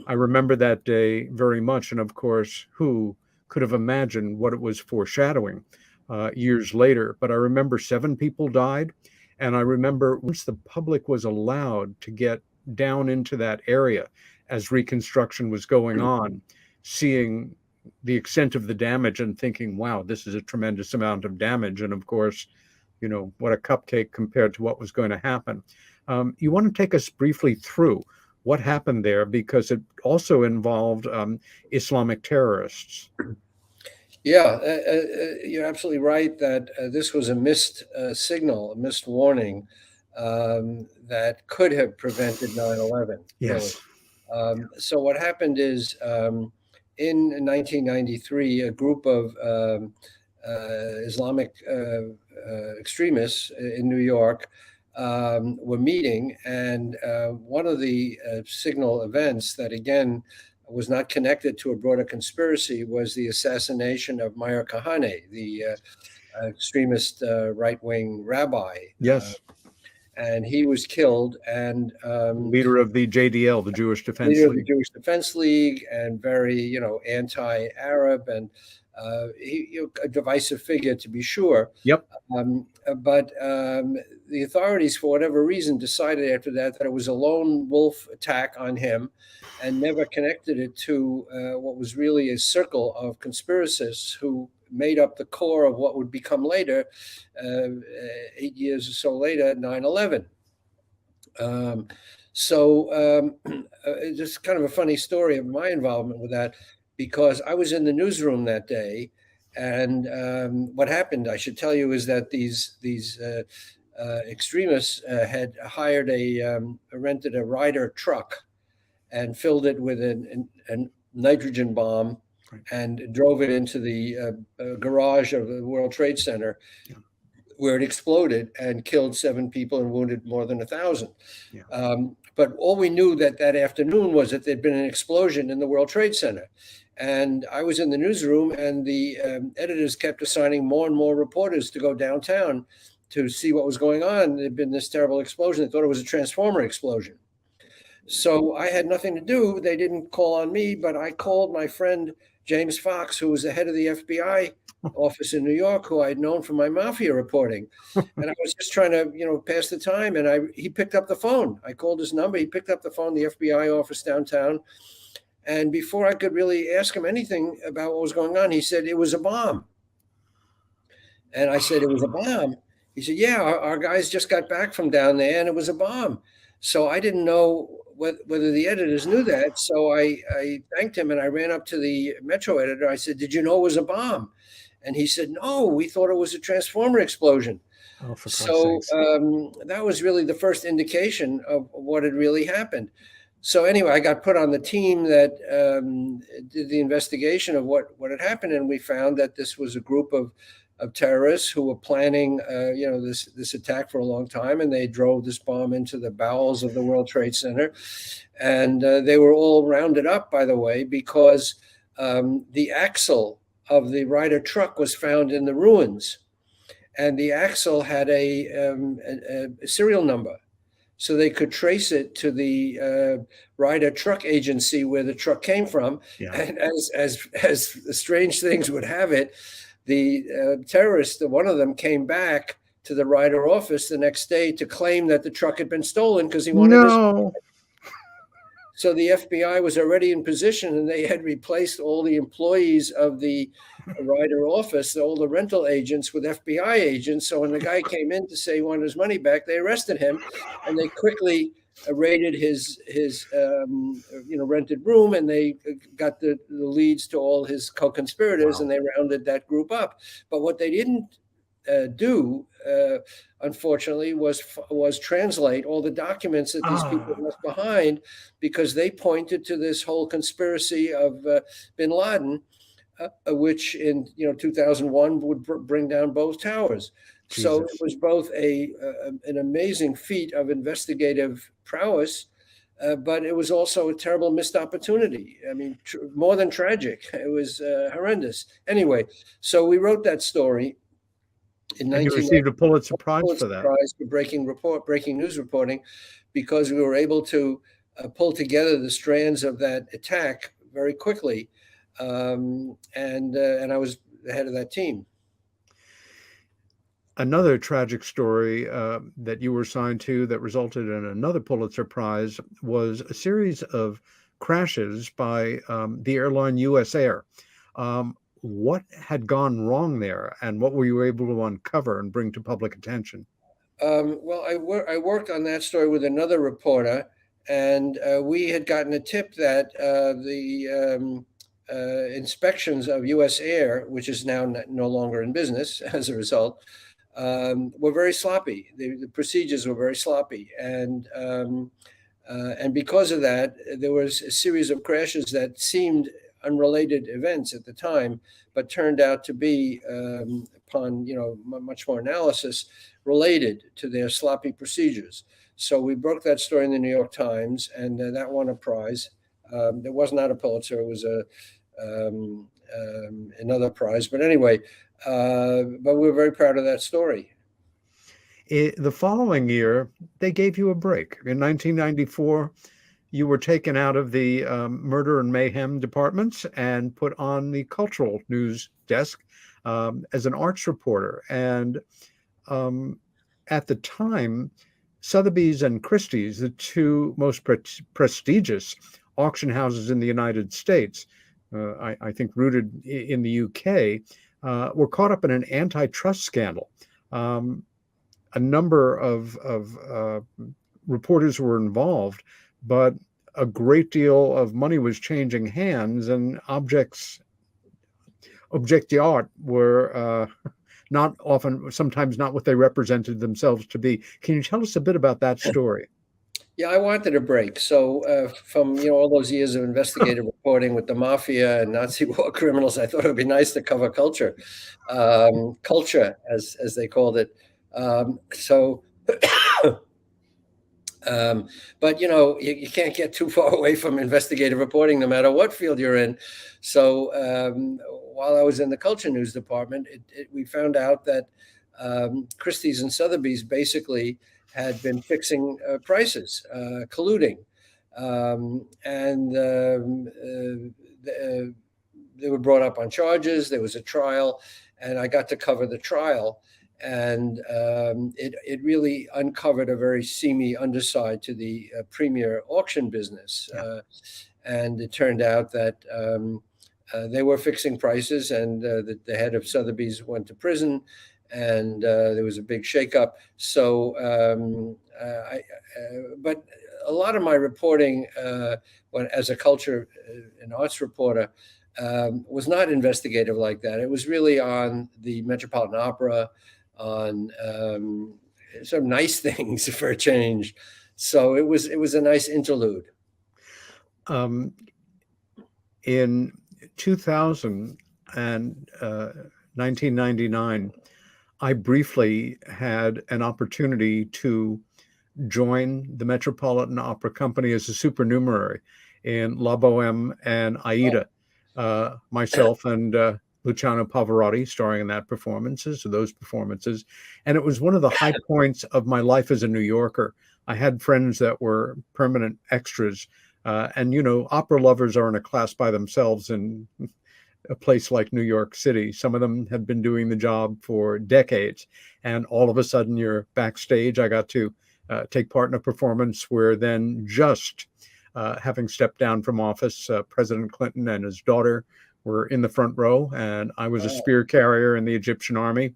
I remember that day very much. And of course, who could have imagined what it was foreshadowing years later? But I remember 7 people died. And I remember once the public was allowed to get down into that area, as reconstruction was going on, seeing the extent of the damage and thinking, wow, this is a tremendous amount of damage. And of course, what a cupcake compared to what was going to happen. You want to take us briefly through what happened there, because it also involved Islamic terrorists. Yeah, you're absolutely right that this was a missed signal, a missed warning that could have prevented 9/11. Yes. Really. So what happened is in 1993, a group of Islamic extremists in New York were meeting, and one of the signal events that, again, was not connected to a broader conspiracy was the assassination of Meir Kahane, the extremist right-wing rabbi. Yes. And he was killed, and leader of the JDL, the Jewish Defense League. Of the Jewish Defense League, and very, anti-Arab, and a divisive figure, to be sure. Yep. But the authorities, for whatever reason, decided after that it was a lone wolf attack on him, and never connected it to what was really a circle of conspiracists who made up the core of what would become later, 8 years or so later, 9/11. It's just kind of a funny story of my involvement with that, because I was in the newsroom that day, and what happened, I should tell you, is that these extremists had hired rented a Ryder truck and filled it with a nitrogen bomb, and drove it into the garage of the World Trade Center. where it exploded and killed 7 people and wounded more than 1,000. Yeah. But all we knew that afternoon was that there'd been an explosion in the World Trade Center. And I was in the newsroom, and the editors kept assigning more and more reporters to go downtown to see what was going on. There'd been this terrible explosion. They thought it was a transformer explosion. So I had nothing to do. They didn't call on me, but I called my friend James Fox, who was the head of the FBI office in New York, who I'd known from my mafia reporting. And I was just trying to, pass the time. And he picked up the phone. I called his number. He picked up the phone, the FBI office downtown. And before I could really ask him anything about what was going on, he said, it was a bomb. And I said, it was a bomb? He said, yeah, our guys just got back from down there, and it was a bomb. So I didn't know whether the editors knew that. So I thanked him, and I ran up to the Metro editor. I said, did you know it was a bomb? And he said, no, we thought it was a transformer explosion. Oh, for God's sakes. That was really the first indication of what had really happened. So anyway, I got put on the team that did the investigation of what had happened, and we found that this was a group of terrorists who were planning, this attack for a long time, and they drove this bomb into the bowels of the World Trade Center, and they were all rounded up, by the way, because the axle of the Ryder truck was found in the ruins, and the axle had a serial number. So they could trace it to the Ryder Truck Agency where the truck came from. Yeah. And as strange things would have it, the terrorists, one of them came back to the Ryder office the next day to claim that the truck had been stolen because he wanted to. So the FBI was already in position, and they had replaced all the employees of the Ryder office, all the rental agents, with FBI agents. So when the guy came in to say he wanted his money back, they arrested him, and they quickly raided his rented room, and they got the leads to all his co-conspirators. Wow. And they rounded that group up. But what they didn't do, unfortunately, was translate all the documents that these people left behind, because they pointed to this whole conspiracy of bin Laden, which in 2001 would bring down both towers. Jesus. So it was both an amazing feat of investigative prowess, but it was also a terrible missed opportunity. I mean, more than tragic. It was horrendous. Anyway, so we wrote that story. And you received a Pulitzer Prize for that. Prize for breaking news reporting, because we were able to pull together the strands of that attack very quickly, and I was the head of that team. Another tragic story that you were assigned to that resulted in another Pulitzer Prize was a series of crashes by the airline US Air. What had gone wrong there, and what were you able to uncover and bring to public attention? Well, I worked on that story with another reporter, and we had gotten a tip that the inspections of US Air, which is now no longer in business as a result, were very sloppy. The procedures were very sloppy, and because of that, there was a series of crashes that seemed unrelated events at the time, but turned out to be, upon much more analysis, related to their sloppy procedures. So we broke that story in the New York Times, and that won a prize. It was not a Pulitzer; it was another prize. But anyway, but we're very proud of that story. The following year, they gave you a break. In 1994. You were taken out of the murder and mayhem departments and put on the cultural news desk as an arts reporter. And at the time, Sotheby's and Christie's, the two most prestigious auction houses in the United States, I think rooted in the UK, were caught up in an antitrust scandal. A number of reporters were involved, but a great deal of money was changing hands, and objects d'art were sometimes not what they represented themselves to be. Can you tell us a bit about that story? Yeah, I wanted a break. So from all those years of investigative reporting with the mafia and Nazi war criminals, I thought it would be nice to cover culture, culture as they called it. So, but you can't get too far away from investigative reporting, no matter what field you're in. So while I was in the culture news department, we found out that Christie's and Sotheby's basically had been fixing prices, colluding, and they were brought up on charges. There was a trial, and I got to cover the trial. And it really uncovered a very seamy underside to the premier auction business. And it turned out that they were fixing prices, and the head of Sotheby's went to prison, and there was a big shakeup. So, but a lot of my reporting, as a culture and arts reporter, was not investigative like that. It was really on the Metropolitan Opera, on some nice things for a change. So it was a nice interlude. In 2000 and 1999, I briefly had an opportunity to join the Metropolitan Opera Company as a supernumerary in La Boheme and Aida. Myself and Luciano Pavarotti starring in those performances. And it was one of the high points of my life as a New Yorker. I had friends that were permanent extras. And opera lovers are in a class by themselves in a place like New York City. Some of them had been doing the job for decades. And all of a sudden you're backstage. I got to take part in a performance where then just having stepped down from office, President Clinton and his daughter were in the front row, and I was a spear carrier in the Egyptian army,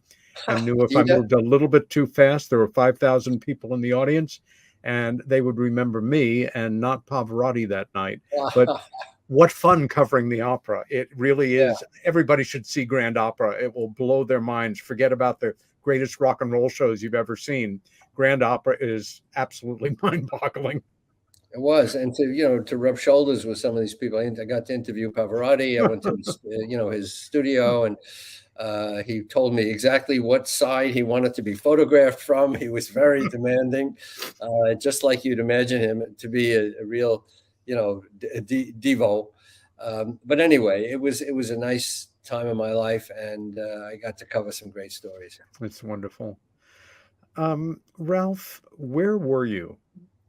and knew if I moved a little bit too fast, there were 5,000 people in the audience, and they would remember me and not Pavarotti that night. But what fun covering the opera. It really is. Yeah. Everybody should see Grand Opera. It will blow their minds. Forget about the greatest rock and roll shows you've ever seen. Grand Opera is absolutely mind-boggling. It was, and to rub shoulders with some of these people. I got to interview Pavarotti. I went to his, his studio, and he told me exactly what side he wanted to be photographed from. He was very demanding, just like you'd imagine him to be a real, divo. But anyway, it was a nice time of my life, and I got to cover some great stories. It's wonderful. Ralph, where were you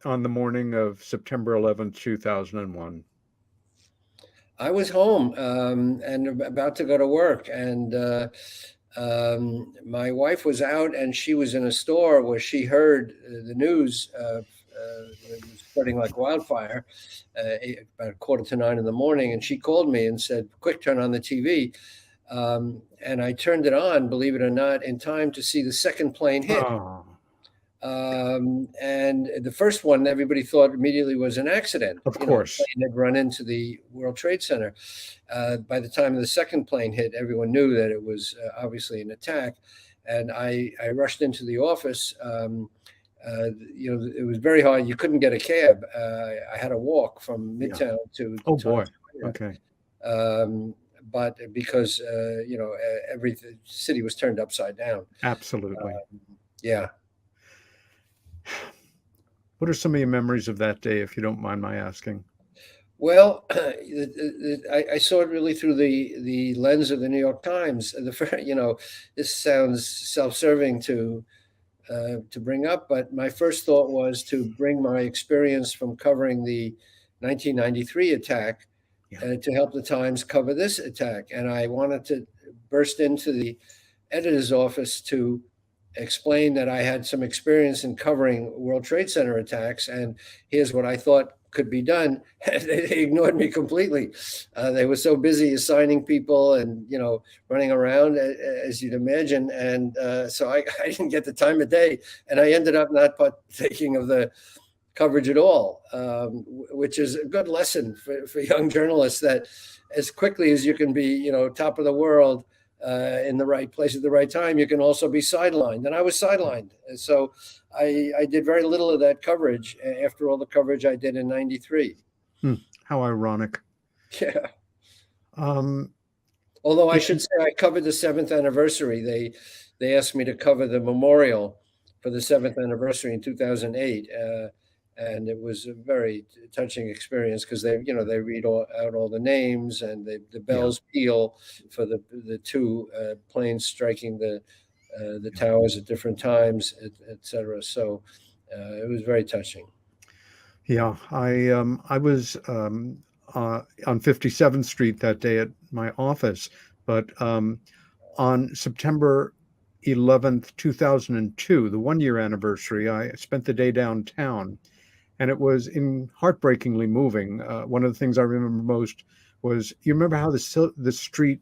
on the morning of September 11th, 2001? I was home and about to go to work, and my wife was out, and she was in a store where she heard the news it was spreading like wildfire about 8:45 in the morning, and she called me and said, "Quick, turn on the TV." And I turned it on, believe it or not, in time to see the second plane hit. Oh. And the first one, everybody thought immediately was an accident. Of course. The plane had run into the World Trade Center. By the time the second plane hit, everyone knew that it was obviously an attack. And I rushed into the office. It was very hard. You couldn't get a cab. I had to walk from Midtown to. Oh, boy. Okay. But because, every city was turned upside down. Absolutely. Yeah. What are some of your memories of that day, if you don't mind my asking? Well, I saw it really through the lens of the New York Times. This sounds self-serving to bring up, but my first thought was to bring my experience from covering the 1993 attack to help the Times cover this attack. And I wanted to burst into the editor's office to explain that I had some experience in covering World Trade Center attacks, and here's what I thought could be done. They ignored me completely. They were so busy assigning people and running around, as you'd imagine, and so I didn't get the time of day, and I ended up not partaking of the coverage at all, which is a good lesson for young journalists, that as quickly as you can be top of the world, in the right place at the right time, you can also be sidelined. And I was sidelined. And so I did very little of that coverage after all the coverage I did in 93. How ironic. Yeah. Um, Although I should say I covered the 7th anniversary. They asked me to cover the memorial for the 7th anniversary in 2008. And it was a very touching experience because they read out all the names, and the bells peal for the two planes striking the towers at different times, et cetera. So it was very touching. Yeah, I was on 57th Street that day at my office, but on September 11th, 2002, the 1-year anniversary, I spent the day downtown. And it was heartbreakingly moving. One of the things I remember most was, you remember how the street,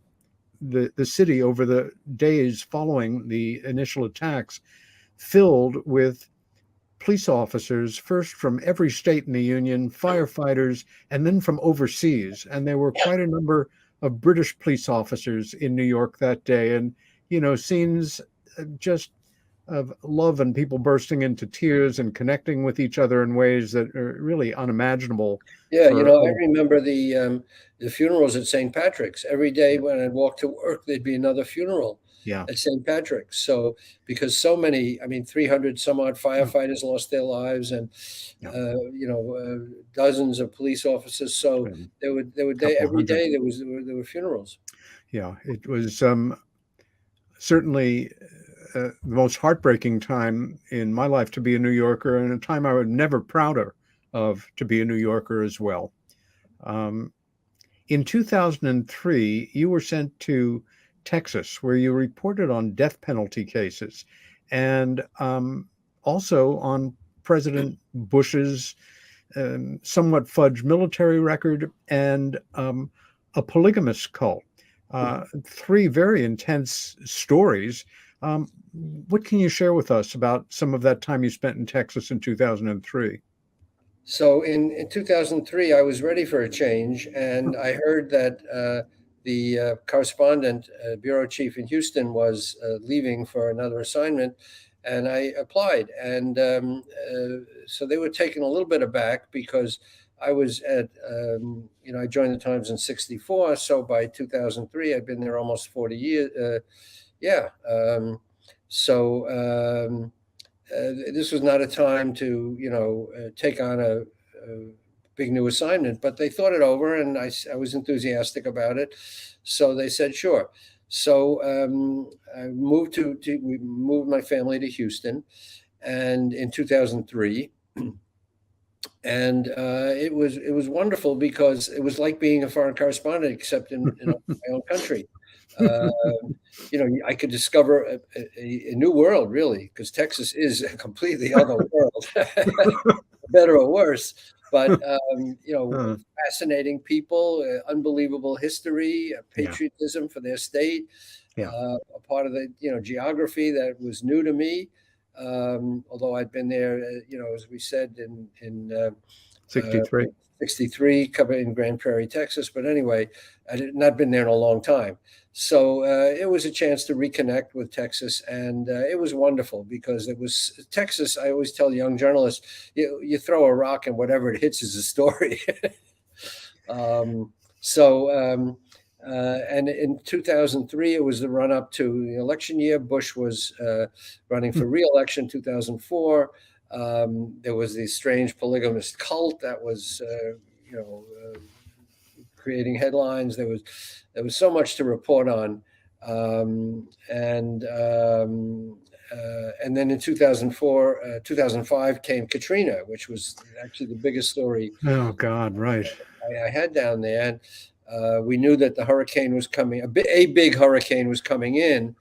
the city over the days following the initial attacks filled with police officers, first from every state in the Union, firefighters, and then from overseas. And there were quite a number of British police officers in New York that day. And, scenes just of love and people bursting into tears and connecting with each other in ways that are really unimaginable. Yeah, I remember the funerals at St. Patrick's. Every day when I'd walk to work, there'd be another funeral at St. Patrick's. So because so many, 300 some odd firefighters lost their lives, and dozens of police officers. So every day there were funerals. Yeah, it was certainly the most heartbreaking time in my life to be a New Yorker, and a time I was never prouder of to be a New Yorker as well. In 2003, you were sent to Texas, where you reported on death penalty cases, and also on President Bush's somewhat fudged military record and a polygamous cult. 3 very intense stories. What can you share with us about some of that time you spent in Texas in 2003? So in 2003, I was ready for a change, and I heard that the correspondent, bureau chief in Houston, was leaving for another assignment, and I applied. And so they were taken a little bit aback because I was at, I joined the Times in 64. So by 2003, I'd been there almost 40 years. This was not a time to, take on a big new assignment, but they thought it over, and I was enthusiastic about it. So they said, sure. So I we moved my family to Houston, and in 2003, and it was wonderful because it was like being a foreign correspondent, except in my own country. I could discover a new world, really, because Texas is a completely other world, better or worse. But fascinating people, unbelievable history, patriotism for their state, a part of the geography that was new to me. Although I'd been there, as we said, in 63, covering Grand Prairie, Texas. But anyway, I had not been there in a long time. So it was a chance to reconnect with Texas. And it was wonderful because it was Texas. I always tell young journalists, you throw a rock and whatever it hits is a story. And in 2003, it was the run up to the election year. Bush was running for re-election. 2004, there was the strange polygamist cult that was, creating headlines. There was so much to report on, and then in 2005 came Katrina, which was actually the biggest story. Oh God, right. I had down there. And we knew that the hurricane was coming. A big hurricane was coming in,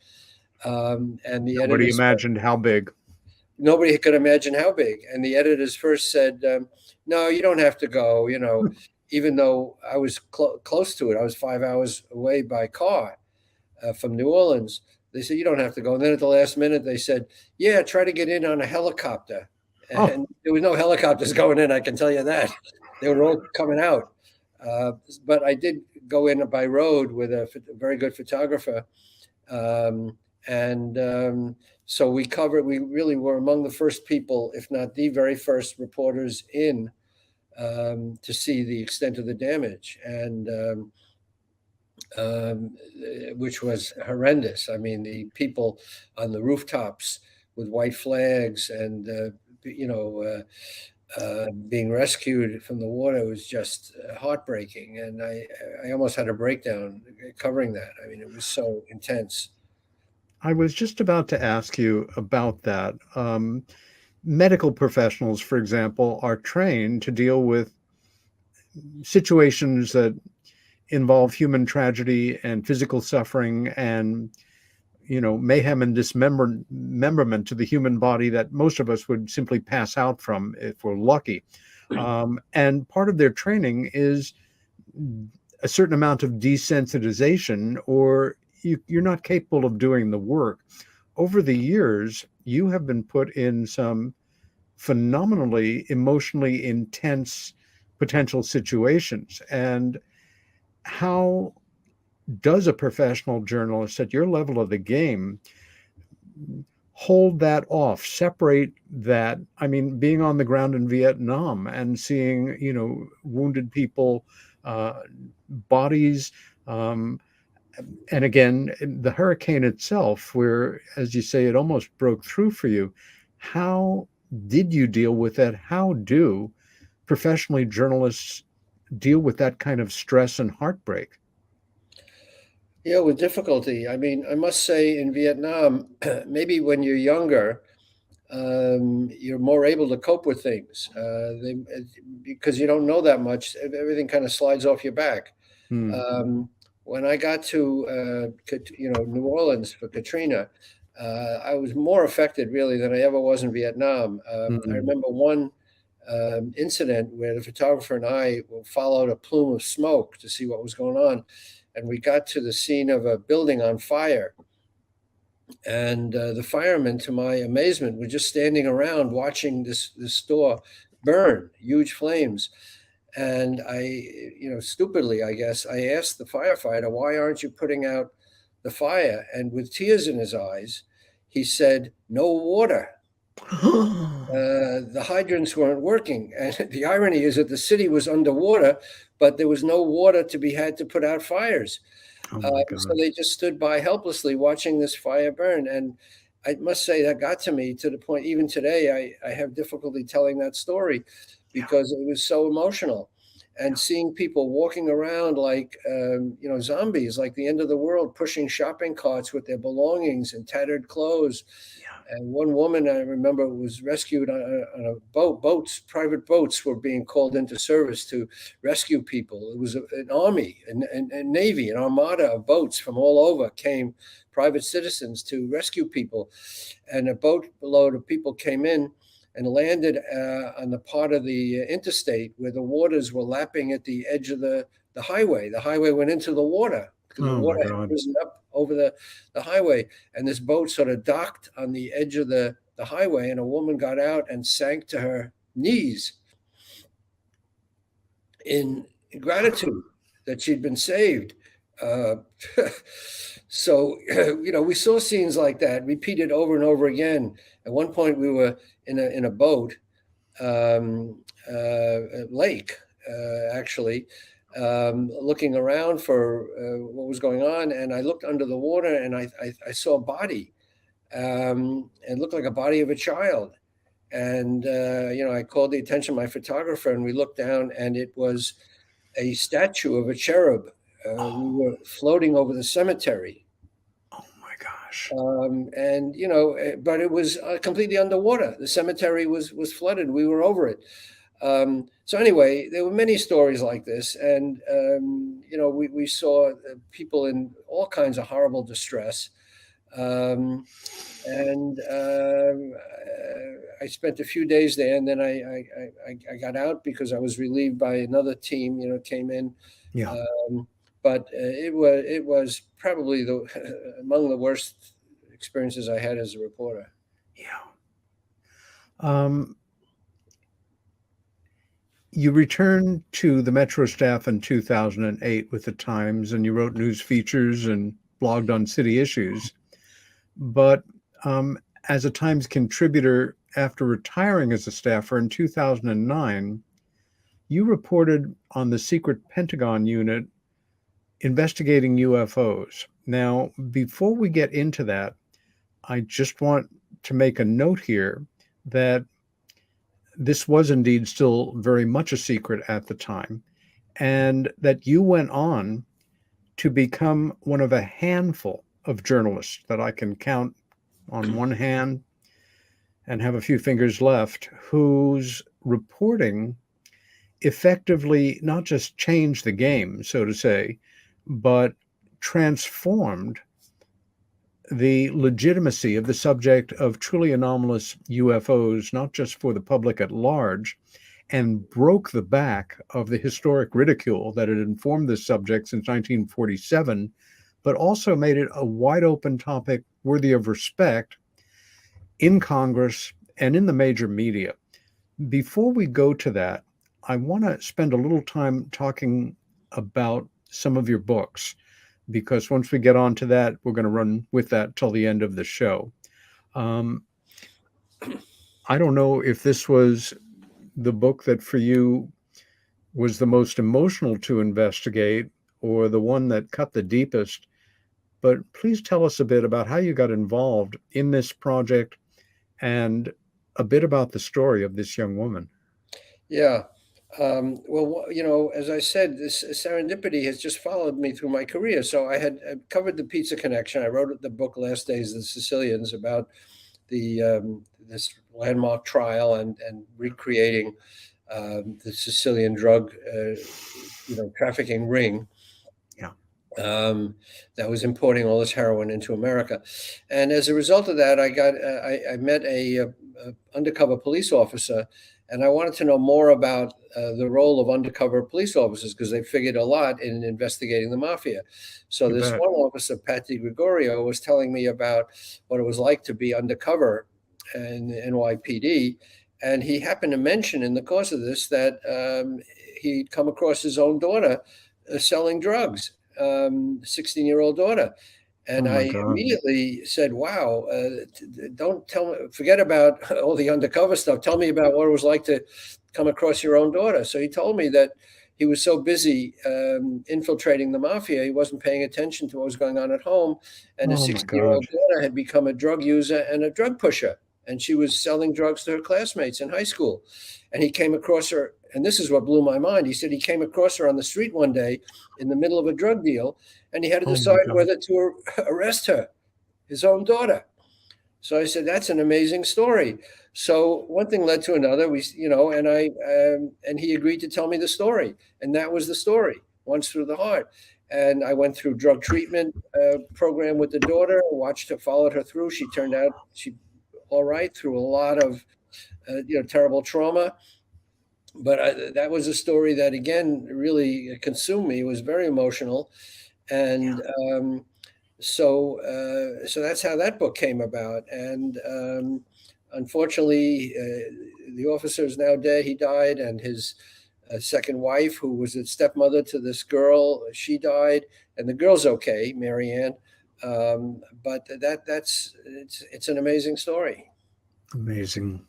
and the nobody imagined how big. Nobody could imagine how big. And the editors first said, "No, you don't have to go." Even though I was close to it, I was 5 hours away by car from New Orleans. They said, "You don't have to go." And then at the last minute, they said, "Yeah, try to get in on a helicopter." And there was no helicopters going in. I can tell you that. They were all coming out. But I did go in by road with a very good photographer, So we really were among the first people, if not the very first reporters in to see the extent of the damage, and which was horrendous. I mean, the people on the rooftops with white flags and, being rescued from the water was just heartbreaking. And I almost had a breakdown covering that. I mean, it was so intense. I was just about to ask you about that. Medical professionals, for example, are trained to deal with situations that involve human tragedy and physical suffering and mayhem and dismemberment to the human body that most of us would simply pass out from if we're lucky. And part of their training is a certain amount of desensitization, or you're not capable of doing the work. Over the years, you have been put in some phenomenally emotionally intense potential situations. And how does a professional journalist at your level of the game hold that off, separate that? I mean, being on the ground in Vietnam and seeing, wounded people, bodies, and again, the hurricane itself, where, as you say, it almost broke through for you. How did you deal with that? How do professionally journalists deal with that kind of stress and heartbreak? Yeah, with difficulty. I mean, I must say in Vietnam, maybe when you're younger, you're more able to cope with things because you don't know that much. Everything kind of slides off your back. When I got to New Orleans for Katrina, I was more affected really than I ever was in Vietnam. I remember one incident where the photographer and I followed a plume of smoke to see what was going on, and we got to the scene of a building on fire. And the firemen, to my amazement, were just standing around watching this store burn, huge flames. And I, stupidly, I guess, I asked the firefighter, "Why aren't you putting out the fire?" And with tears in his eyes, he said, "No water." The hydrants weren't working. And the irony is that the city was underwater, but there was no water to be had to put out fires. So they just stood by helplessly watching this fire burn. And I must say that got to me to the point, even today, I have difficulty telling that story because it was so emotional. And seeing people walking around like, zombies, like the end of the world, pushing shopping carts with their belongings and tattered clothes. And one woman, I remember, was rescued on a boat. Private boats were being called into service to rescue people. It was an army, a navy, an armada of boats from all over came, private citizens, to rescue people. And a boatload of people came in and landed on the part of the interstate where the waters were lapping at the edge of the highway. The highway went into the water. The water had risen up over the highway, and this boat sort of docked on the edge of the highway, and a woman got out and sank to her knees in gratitude that she'd been saved. So, we saw scenes like that repeated over and over again. At one point, we were in a boat, lake, actually, looking around for what was going on, and I looked under the water, and I saw a body. It looked like a body of a child, and I called the attention of my photographer, and we looked down, and it was a statue of a cherub. We were floating over the cemetery. Oh my gosh! But it was completely underwater. The cemetery was flooded. We were over it. So anyway, there were many stories like this, and we saw people in all kinds of horrible distress. I spent a few days there, and then I got out because I was relieved by another team. Came in. Yeah. But it was probably among the worst experiences I had as a reporter. Yeah. You returned to the Metro staff in 2008 with the Times, and you wrote news features and blogged on city issues. But as a Times contributor after retiring as a staffer in 2009, you reported on the secret Pentagon unit investigating UFOs. Now, before we get into that, I just want to make a note here that this was indeed still very much a secret at the time, and that you went on to become one of a handful of journalists that I can count on one hand and have a few fingers left, whose reporting effectively not just changed the game, so to say, but transformed the legitimacy of the subject of truly anomalous UFOs, not just for the public at large, and broke the back of the historic ridicule that had informed this subject since 1947, but also made it a wide open topic worthy of respect in Congress and in the major media. Before we go to that, I want to spend a little time talking about some of your books, because once we get on to that, we're going to run with that till the end of the show. I don't know if this was the book that for you was the most emotional to investigate or the one that cut the deepest, but please tell us a bit about how you got involved in this project and a bit about the story of this young woman. Yeah. Well, as I said, this serendipity has just followed me through my career. So I had covered the Pizza Connection. I wrote the book Last Days of the Sicilians about the this landmark trial and recreating the Sicilian drug trafficking ring. Yeah. That was importing all this heroin into America, and as a result of that, I met a undercover police officer. And I wanted to know more about the role of undercover police officers, because they figured a lot in investigating the mafia. So this one officer, Pat DiGregorio, was telling me about what it was like to be undercover in the NYPD. And he happened to mention in the course of this that he'd come across his own daughter selling drugs, 16-year-old daughter. And I immediately said, wow, don't tell me, forget about all the undercover stuff. Tell me about what it was like to come across your own daughter. So he told me that he was so busy infiltrating the mafia, he wasn't paying attention to what was going on at home. And his 16-year-old daughter had become a drug user and a drug pusher. And she was selling drugs to her classmates in high school. And he came across her, and this is what blew my mind. He said he came across her on the street one day in the middle of a drug deal, and he had to decide whether to arrest her, his own daughter. So I said, that's an amazing story. So one thing led to another. And he agreed to tell me the story. And that was the story, Once Through the Heart. And I went through drug treatment program with the daughter, watched her, followed her through. She turned out all right through a lot of terrible trauma. But that was a story that, again, really consumed me. It was very emotional. And so that's how that book came about. And unfortunately, the officer is now dead. He died. And his second wife, who was a stepmother to this girl, she died. And the girl's okay, Marianne. But it's an amazing story. Amazing.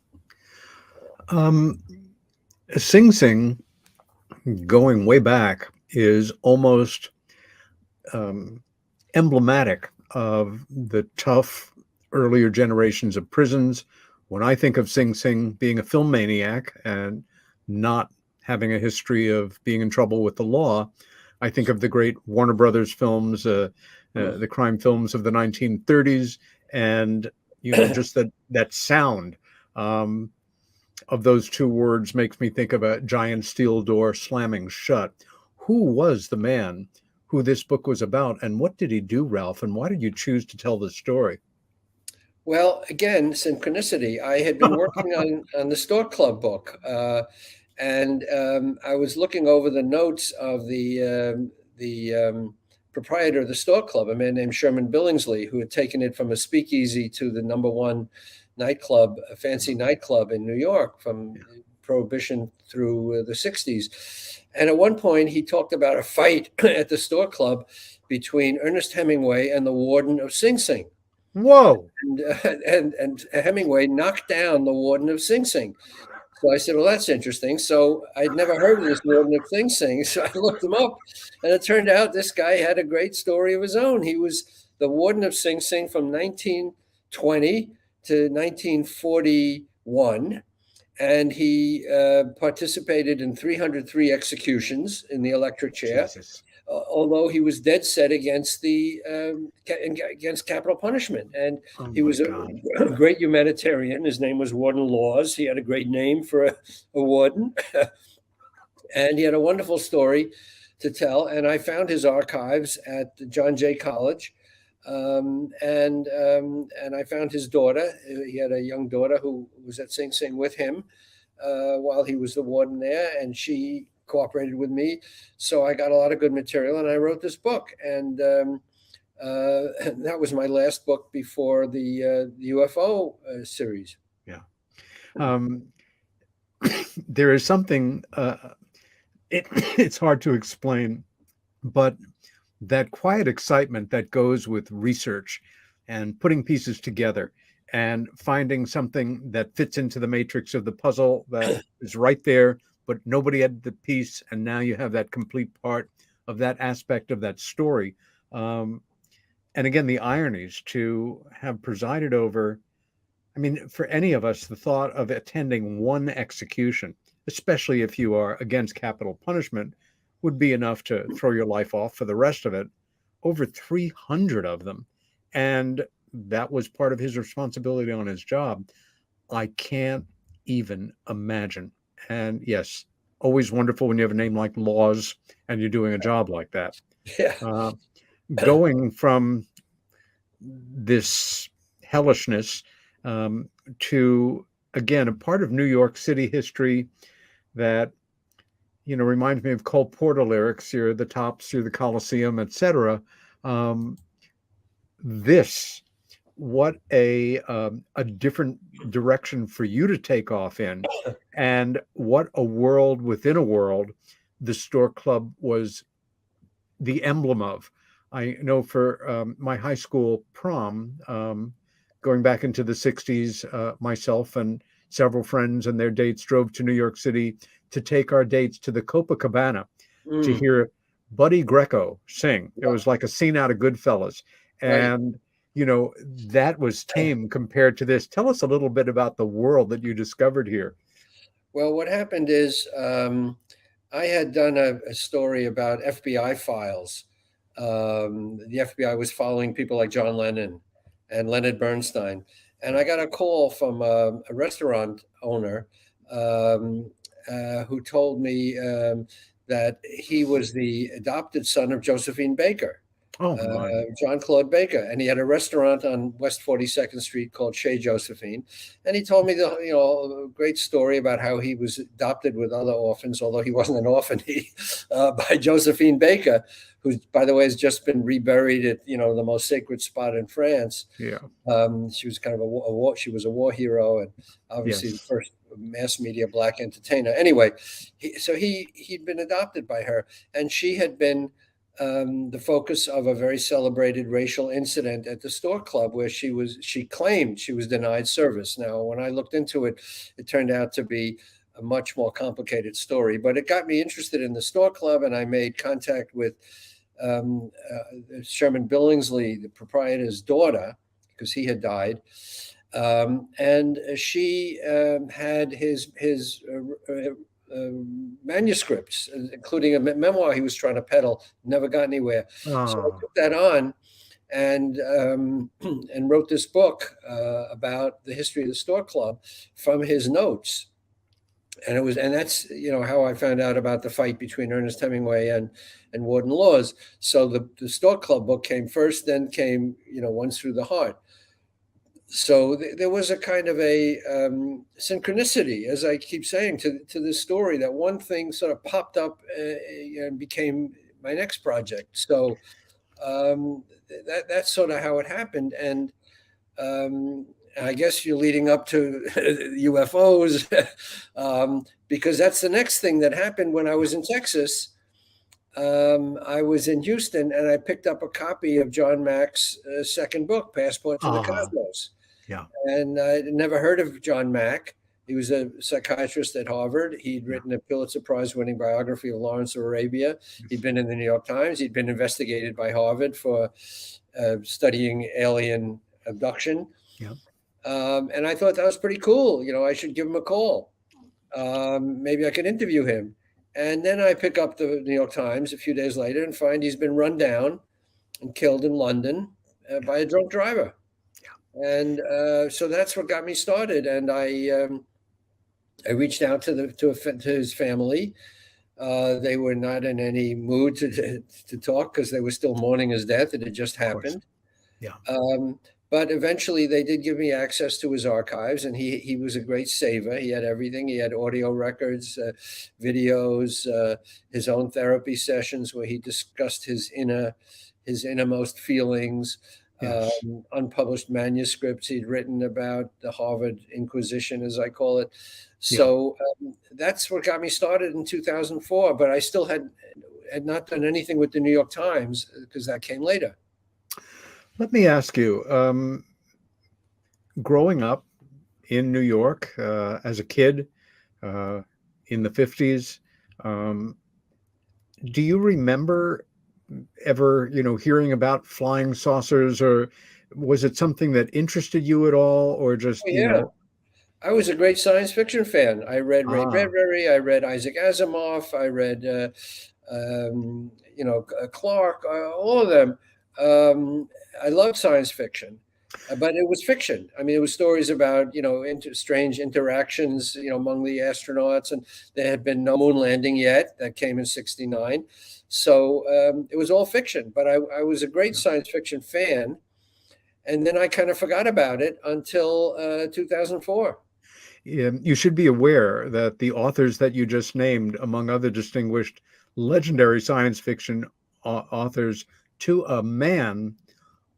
Sing Sing, going way back, is almost emblematic of the tough earlier generations of prisons. When I think of Sing Sing being a film maniac and not having a history of being in trouble with the law, I think of the great Warner Brothers films, the crime films of the 1930s, and just that sound of those two words makes me think of a giant steel door slamming shut. Who was the man who this book was about, and what did he do, Ralph, and why did you choose to tell the story? Well, again, synchronicity. I had been working on the Stork Club book, and I was looking over the notes of the proprietor of the Stork Club, a man named Sherman Billingsley, who had taken it from a speakeasy to the #1 nightclub, a fancy nightclub in New York from Prohibition through the 60s. And at one point, he talked about a fight at the Stork Club between Ernest Hemingway and the warden of Sing Sing. Whoa. And Hemingway knocked down the warden of Sing Sing. So I said, well, that's interesting. So I'd never heard of this warden of Sing Sing. So I looked him up, and it turned out this guy had a great story of his own. He was the warden of Sing Sing from 1920 to 1941. And he participated in 303 executions in the electric chair, although he was dead set against against capital punishment. And he was a great humanitarian. His name was Warden Laws. He had a great name for a warden. And he had a wonderful story to tell. And I found his archives at John Jay College. And I found his daughter. He had a young daughter who was at Sing Sing with him while he was the warden there, and she cooperated with me. So I got a lot of good material, and I wrote this book. And that was my last book before the UFO series. Yeah. There is something, it's hard to explain, but that quiet excitement that goes with research and putting pieces together and finding something that fits into the matrix of the puzzle that is right there, but nobody had the piece, and now you have that complete part of that aspect of that story. And again, the ironies to have presided over, I mean, for any of us, the thought of attending one execution, especially if you are against capital punishment, would be enough to throw your life off for the rest of it. Over 300 of them. And that was part of his responsibility on his job. I can't even imagine. And yes, always wonderful when you have a name like Laws and you're doing a job like that. Yeah. Going from this hellishness to, again, a part of New York City history that, you know, reminds me of Cole Porter lyrics. You're the tops, you're the Coliseum, etc. What a different direction for you to take off in, and what a world within a world the Stork Club was the emblem of. I know for my high school prom, going back into the 60s, myself and several friends and their dates drove to New York City to take our dates to the Copacabana to hear Buddy Greco sing. It was like a scene out of Goodfellas. And, you know, that was tame compared to this. Tell us a little bit about the world that you discovered here. Well, what happened is I had done a story about FBI files. The FBI was following people like John Lennon and Leonard Bernstein. And I got a call from a restaurant owner who told me that he was the adopted son of Josephine Baker, John Claude Baker, and he had a restaurant on West 42nd Street called Chez Josephine. And he told me a great story about how he was adopted with other orphans, although he wasn't an orphan, by Josephine Baker, who, by the way, has just been reburied at the most sacred spot in France. Yeah, she was kind of a war hero, and obviously the first mass media Black entertainer. Anyway, he'd been adopted by her, and she had been the focus of a very celebrated racial incident at the Stork Club, where she claimed she was denied service. Now, when I looked into it, it turned out to be a much more complicated story, but it got me interested in the Stork Club, and I made contact with Sherman Billingsley, the proprietor's daughter, because he had died. And she had his manuscripts, including a memoir he was trying to peddle, never got anywhere. So I took that on and wrote this book about the history of the Stork Club from his notes. And that's how I found out about the fight between Ernest Hemingway and Warden Laws. So the Stork Club book came first, then came Once Through the Heart. So there was a kind of a synchronicity, as I keep saying, to this story, that one thing sort of popped up and became my next project. So that's sort of how it happened. And I guess you're leading up to UFOs because that's the next thing that happened when I was in Texas. I was in Houston and I picked up a copy of John Mack's second book, Passport to the Cosmos. Yeah. And I'd never heard of John Mack. He was a psychiatrist at Harvard. He'd written a Pulitzer Prize winning biography of Lawrence of Arabia. He'd been in the New York Times. He'd been investigated by Harvard for studying alien abduction. Yeah. And I thought that was pretty cool. I should give him a call. Maybe I could interview him. And then I pick up the New York Times a few days later and find he's been run down and killed in London by a drunk driver. Yeah. And so that's what got me started. And I reached out to his family. They were not in any mood to talk because they were still mourning his death. It had just happened. Yeah. But eventually they did give me access to his archives, and he was a great saver. He had everything. He had audio records, videos, his own therapy sessions where he discussed his innermost feelings, unpublished manuscripts he'd written about the Harvard Inquisition, as I call it. So that's what got me started in 2004. But I still had not done anything with the New York Times because that came later. Let me ask you, growing up in New York as a kid in the 50s, do you remember ever, hearing about flying saucers, or was it something that interested you at all, or just, I was a great science fiction fan. I read Ray Bradbury, I read Isaac Asimov, I read, Clarke, all of them. I loved science fiction, but it was fiction. I mean, it was stories about, strange interactions, among the astronauts, and there had been no moon landing yet. That came in 1969. So it was all fiction, but I was a great science fiction fan. And then I kind of forgot about it until 2004. You should be aware that the authors that you just named, among other distinguished legendary science fiction authors, to a man,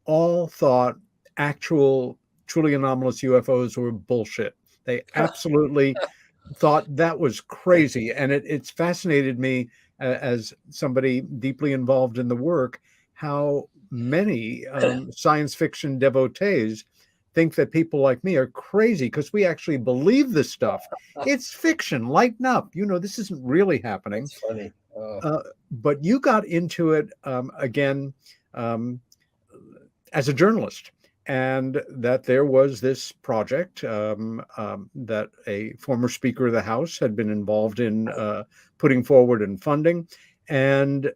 all thought actual, truly anomalous UFOs were bullshit. They absolutely thought that was crazy. And it's fascinated me as somebody deeply involved in the work, how many science fiction devotees think that people like me are crazy because we actually believe this stuff. It's fiction. Lighten up. This isn't really happening. That's funny. But you got into it again as a journalist, and that there was this project that a former Speaker of the House had been involved in putting forward and funding, and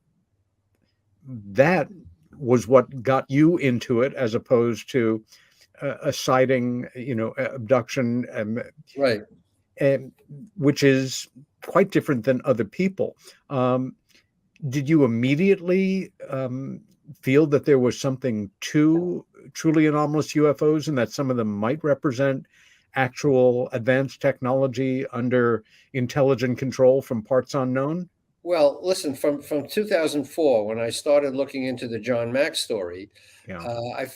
that was what got you into it, as opposed to a sighting, abduction, right, and which is quite different than other people. Did you immediately feel that there was something to truly anomalous UFOs, and that some of them might represent actual advanced technology under intelligent control from parts unknown? Well, listen, from 2004, when I started looking into the John Mack story, I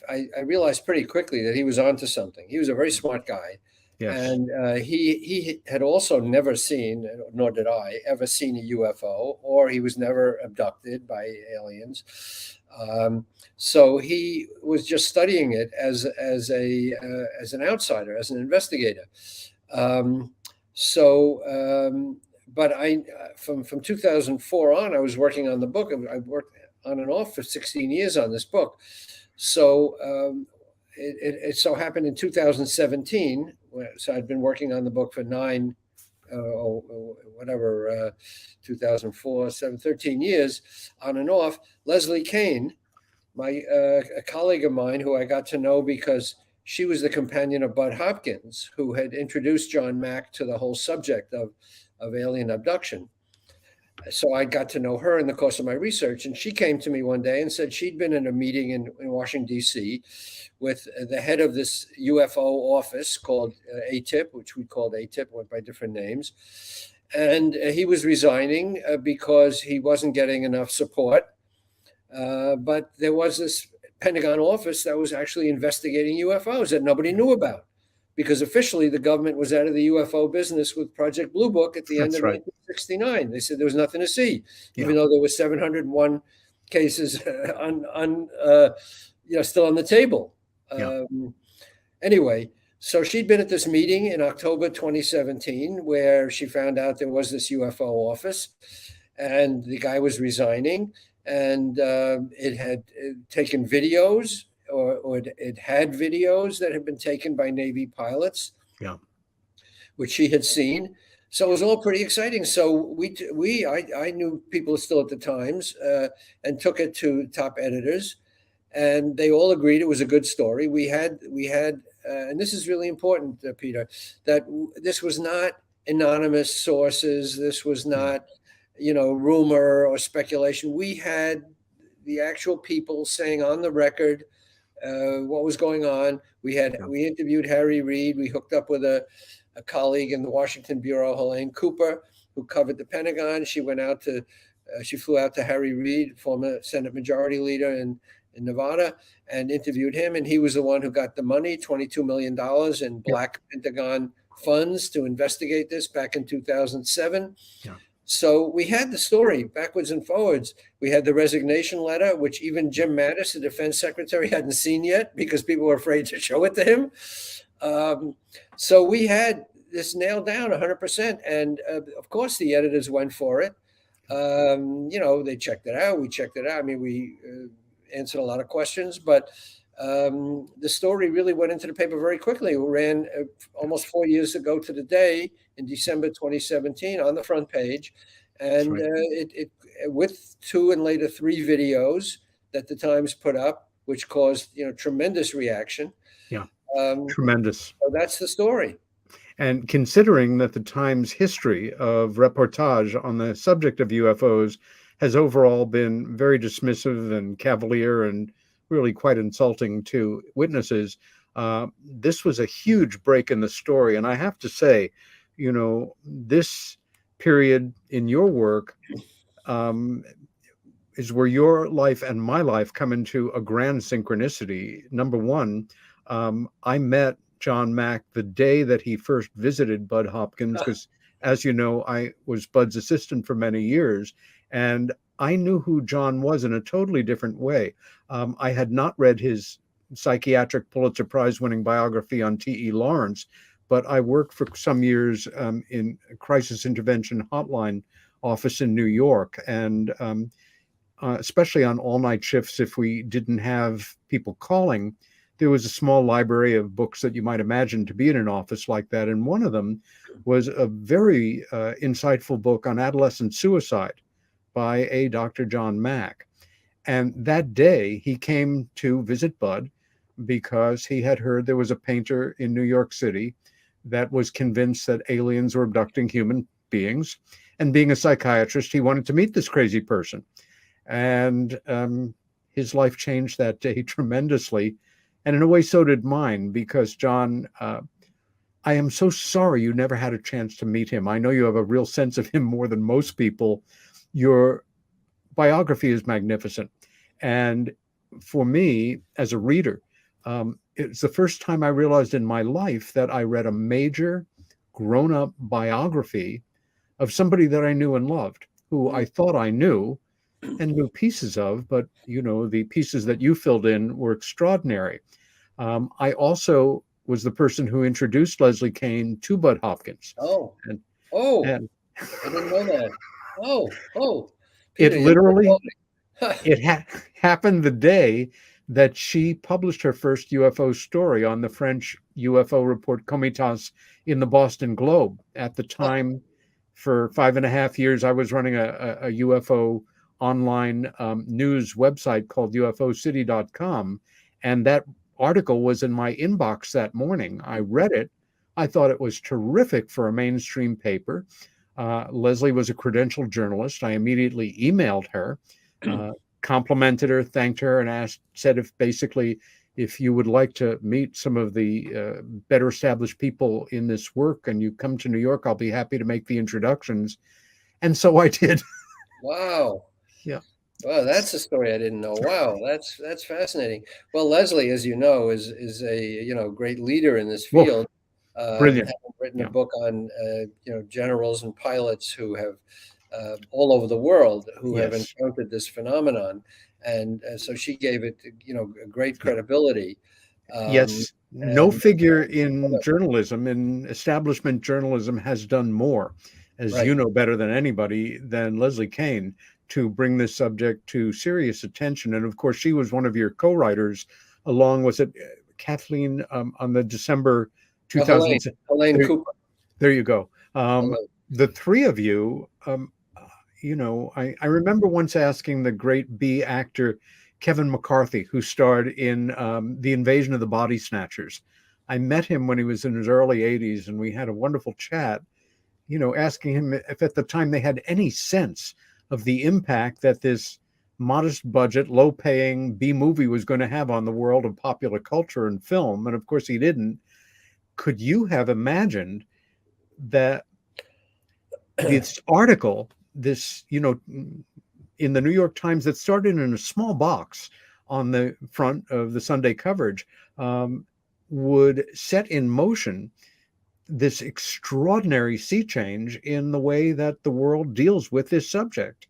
realized pretty quickly that he was onto something. He was a very smart guy. Yes. And he had also never seen, nor did I, ever seen a UFO, or he was never abducted by aliens. So he was just studying it as an outsider, as an investigator. But from 2004 on, I was working on the book. I worked on and off for 16 years on this book. So it so happened in 2017. So I'd been working on the book for 13 years on and off. Leslie Kane, a colleague of mine who I got to know because she was the companion of Bud Hopkins, who had introduced John Mack to the whole subject of alien abduction. So I got to know her in the course of my research, and she came to me one day and said she'd been in a meeting in Washington, D.C. with the head of this UFO office called ATIP, which we called ATIP, went by different names. And he was resigning because he wasn't getting enough support. But there was this Pentagon office that was actually investigating UFOs that nobody knew about because officially the government was out of the UFO business with Project Blue Book at the end That's of right. 1969. They said there was nothing to see, Yeah. even though there were 701 cases still on the table. Yeah. Anyway, so she'd been at this meeting in October 2017 where she found out there was this UFO office, and the guy was resigning, and it had taken videos, or it had videos that had been taken by Navy pilots, which she had seen. So it was all pretty exciting. So I knew people still at the Times, and took it to top editors, and they all agreed it was a good story. We had, and this is really important, Peter, that this was not anonymous sources. This was not, rumor or speculation. We had the actual people saying on the record what was going on. We interviewed Harry Reid. We hooked up with a colleague in the Washington Bureau, Helene Cooper, who covered the Pentagon. She flew out to Harry Reid, former Senate Majority Leader in Nevada, and interviewed him. And he was the one who got the money, $22 million in black Pentagon funds to investigate this back in 2007. Yeah. So we had the story backwards and forwards. We had the resignation letter, which even Jim Mattis, the defense secretary, hadn't seen yet because people were afraid to show it to him. So we had this nailed down 100%. And of course, the editors went for it. They checked it out. We checked it out. I mean, we answered a lot of questions, but the story really went into the paper very quickly. It ran almost 4 years ago to the day in December 2017 on the front page. And it with 2 and later 3 videos that the Times put up, which caused tremendous reaction. Yeah, tremendous. So that's the story. And considering that the Times history of reportage on the subject of UFOs has overall been very dismissive and cavalier and really quite insulting to witnesses, this was a huge break in the story. And I have to say, this period in your work is where your life and my life come into a grand synchronicity. Number one, I met John Mack the day that he first visited Bud Hopkins, because, as you know, I was Bud's assistant for many years, and I knew who John was in a totally different way. I had not read his psychiatric Pulitzer Prize winning biography on T.E. Lawrence, but I worked for some years in a crisis intervention hotline office in New York, and especially on all-night shifts, if we didn't have people calling, there was a small library of books that you might imagine to be in an office like that. And one of them was a very insightful book on adolescent suicide by a Dr. John Mack. And that day he came to visit Bud because he had heard there was a painter in New York City that was convinced that aliens were abducting human beings. And being a psychiatrist, he wanted to meet this crazy person. And his life changed that day tremendously. And in a way, so did mine, because John, I am so sorry you never had a chance to meet him. I know you have a real sense of him more than most people. Your biography is magnificent. And for me, as a reader, it's the first time I realized in my life that I read a major grown-up biography of somebody that I knew and loved, who I thought I knew and knew pieces of, but the pieces that you filled in were extraordinary. I also was the person who introduced Leslie Kean to Bud Hopkins. And I didn't know that. Peter, it literally it happened the day that she published her first UFO story on the French UFO report Comitas in the Boston Globe. At the time, for 5.5 years, I was running a UFO online news website called UFOcity.com, and that article was in my inbox that morning. I read it. I thought it was terrific for a mainstream paper. Leslie was a credentialed journalist. I immediately emailed her, complimented her, thanked her, and said if you would like to meet some of the better established people in this work and you come to New York, I'll be happy to make the introductions. And so I did. Wow. Yeah. Wow, that's a story I didn't know. Wow, that's fascinating. Well, Leslie, as you know, is a great leader in this field. Brilliant. Having written Yeah. a book on generals and pilots who have all over the world who have Yes. encountered this phenomenon, and so she gave it great Yeah. credibility. Yes, no And figure in journalism, in establishment journalism, has done more, as you right. know better than anybody, than Leslie Kean, to bring this subject to serious attention. And of course, she was one of your co-writers, along with Kathleen, on the December Helene 2000. There, Cooper. there you go. Helene. The three of you, I remember once asking the great B actor Kevin McCarthy, who starred in The Invasion of the Body Snatchers. I met him when he was in his early 80s, and we had a wonderful chat, asking him if at the time they had any sense of the impact that this modest budget, low paying B movie was going to have on the world of popular culture and film. And of course, he didn't. Could you have imagined that this article, in the New York Times, that started in a small box on the front of the Sunday coverage, would set in motion this extraordinary sea change in the way that the world deals with this subject?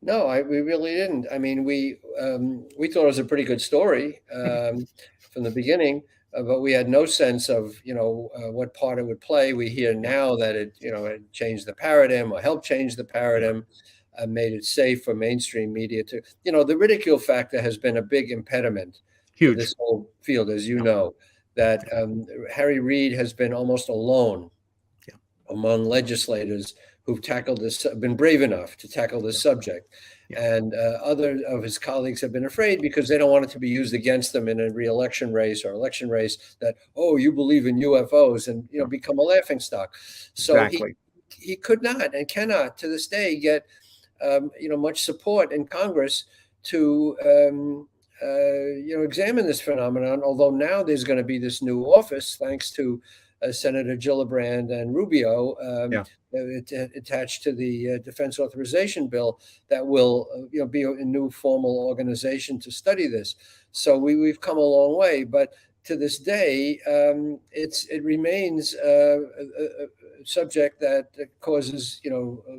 No, we really didn't. I mean, we thought it was a pretty good story from the beginning, but we had no sense of what part it would play. We hear now that it changed the paradigm or helped change the paradigm, made it safe for mainstream media to. The ridicule factor has been a big impediment to Huge. this whole field, as you know. That Harry Reid has been almost alone among legislators who've tackled this, been brave enough to tackle this subject. And other of his colleagues have been afraid because they don't want it to be used against them in a re-election race or election race that, oh, you believe in UFOs, and become a laughingstock. So Exactly. he could not and cannot to this day get much support in Congress to examine this phenomenon. Although now there's going to be this new office, thanks to Senator Gillibrand and Rubio, attached to the defense authorization bill, that will be a new formal organization to study this. So we've come a long way, but to this day, it remains a subject that causes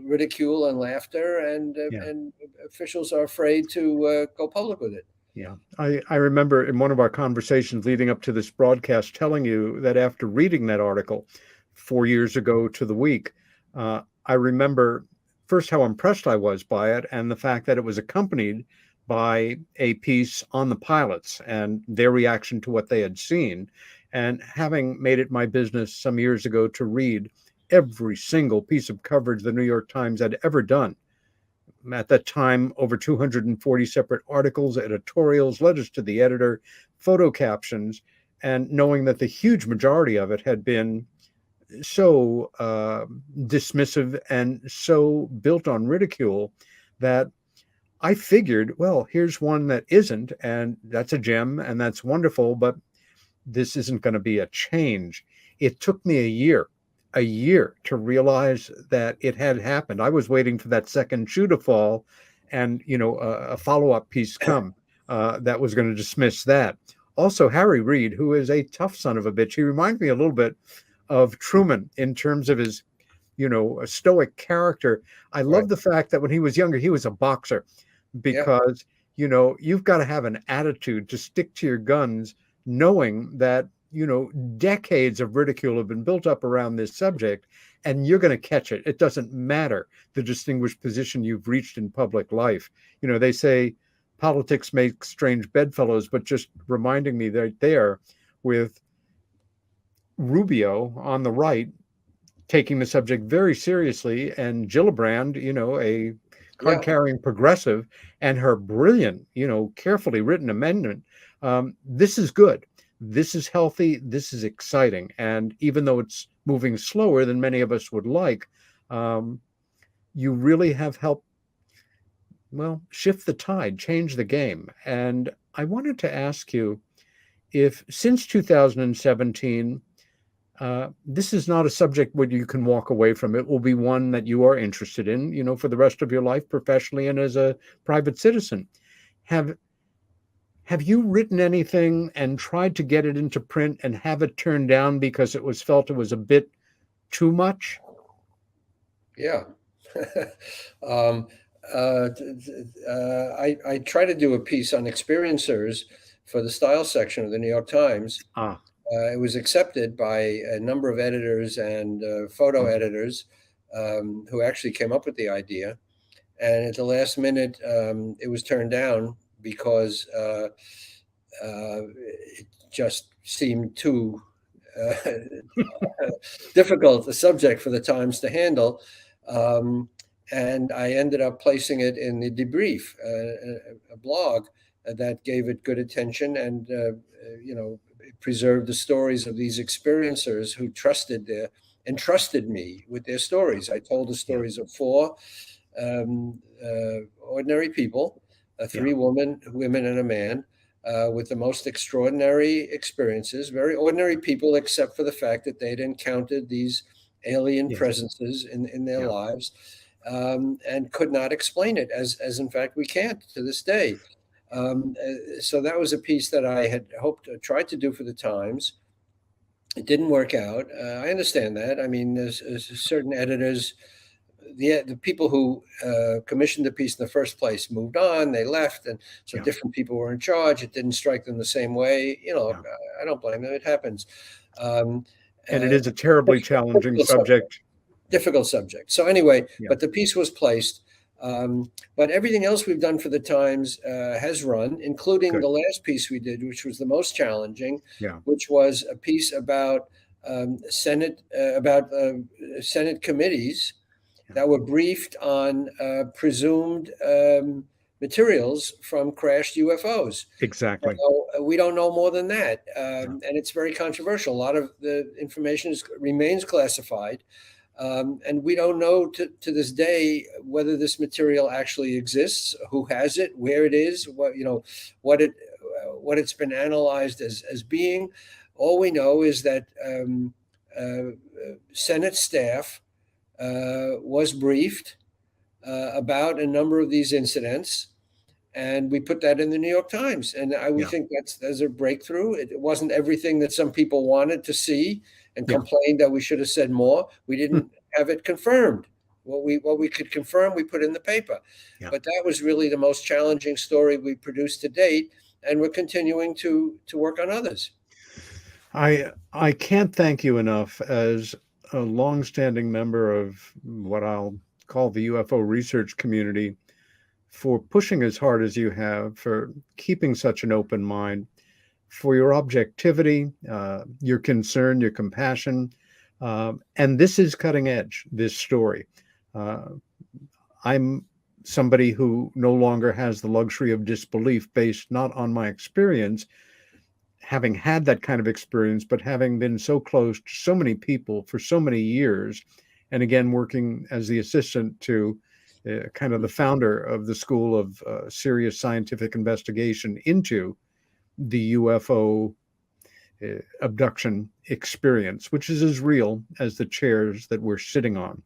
ridicule and laughter, and officials are afraid to go public with it. Yeah, I remember in one of our conversations leading up to this broadcast telling you that after reading that article 4 years ago to the week, I remember first how impressed I was by it, and the fact that it was accompanied by a piece on the pilots and their reaction to what they had seen. And having made it my business some years ago to read every single piece of coverage the New York Times had ever done, at that time, over 240 separate articles, editorials, letters to the editor, photo captions, and knowing that the huge majority of it had been so dismissive and so built on ridicule, that I figured, well, here's one that isn't, and that's a gem, and that's wonderful, but this isn't going to be a change. It took me a year to realize that it had happened. I was waiting for that second shoe to fall and, a follow-up piece come that was going to dismiss that. Also, Harry Reid, who is a tough son of a bitch, he reminds me a little bit of Truman in terms of his, a stoic character. I love the fact that when he was younger, he was a boxer, because, you've got to have an attitude to stick to your guns, knowing that decades of ridicule have been built up around this subject, and you're going to catch it. It doesn't matter the distinguished position you've reached in public life. They say politics make strange bedfellows, but just reminding me that there with Rubio on the right taking the subject very seriously, and Gillibrand, a card-carrying progressive, and her brilliant, carefully written amendment. This is good. This is healthy. This is exciting. And even though it's moving slower than many of us would like, you really have helped, shift the tide, change the game. And I wanted to ask you if since 2017, this is not a subject where you can walk away from. It will be one that you are interested in, for the rest of your life, professionally and as a private citizen. Have you written anything and tried to get it into print and have it turned down because it was felt it was a bit too much? Yeah. um, I try to do a piece on experiencers for the style section of the New York Times. Ah, It was accepted by a number of editors and photo editors who actually came up with the idea. And at the last minute, it was turned down because it just seemed too difficult a subject for the Times to handle. And I ended up placing it in the debrief, a blog that gave it good attention and, preserved the stories of these experiencers who entrusted me with their stories. I told the stories of four ordinary people, three women and a man, with the most extraordinary experiences, very ordinary people, except for the fact that they'd encountered these alien presences in their lives, and could not explain it, as in fact we can't to this day. So that was a piece that I had tried to do for the Times. It didn't work out. I understand that. I mean, there's certain editors, the people who commissioned the piece in the first place moved on, they left, and so different people were in charge. It didn't strike them the same way. I don't blame them. It happens. And it is a terribly challenging subject. Difficult subject. So anyway, but the piece was placed. But everything else we've done for the Times has run, including the last piece we did, which was the most challenging, which was a piece about Senate committees that were briefed on presumed materials from crashed UFOs. Exactly. So, we don't know more than that. And it's very controversial. A lot of the information remains classified. And we don't know to this day whether this material actually exists, who has it, where it is, what it's been analyzed as being. All we know is that Senate staff was briefed about a number of these incidents, and we put that in the New York Times. And we think that's a breakthrough. It wasn't everything that some people wanted to see and complained that we should have said more. We didn't have it confirmed. What we could confirm, we put in the paper. But that was really the most challenging story we produced to date, and we're continuing to work on others. I can't thank you enough as a longstanding member of what I'll call the UFO research community for pushing as hard as you have, for keeping such an open mind, for your objectivity, your concern, your compassion. And this is cutting edge, this story. I'm somebody who no longer has the luxury of disbelief based not on my experience, having had that kind of experience, but having been so close to so many people for so many years, and again, working as the assistant to kind of the founder of the School of Serious Scientific Investigation into the UFO abduction experience, which is as real as the chairs that we're sitting on.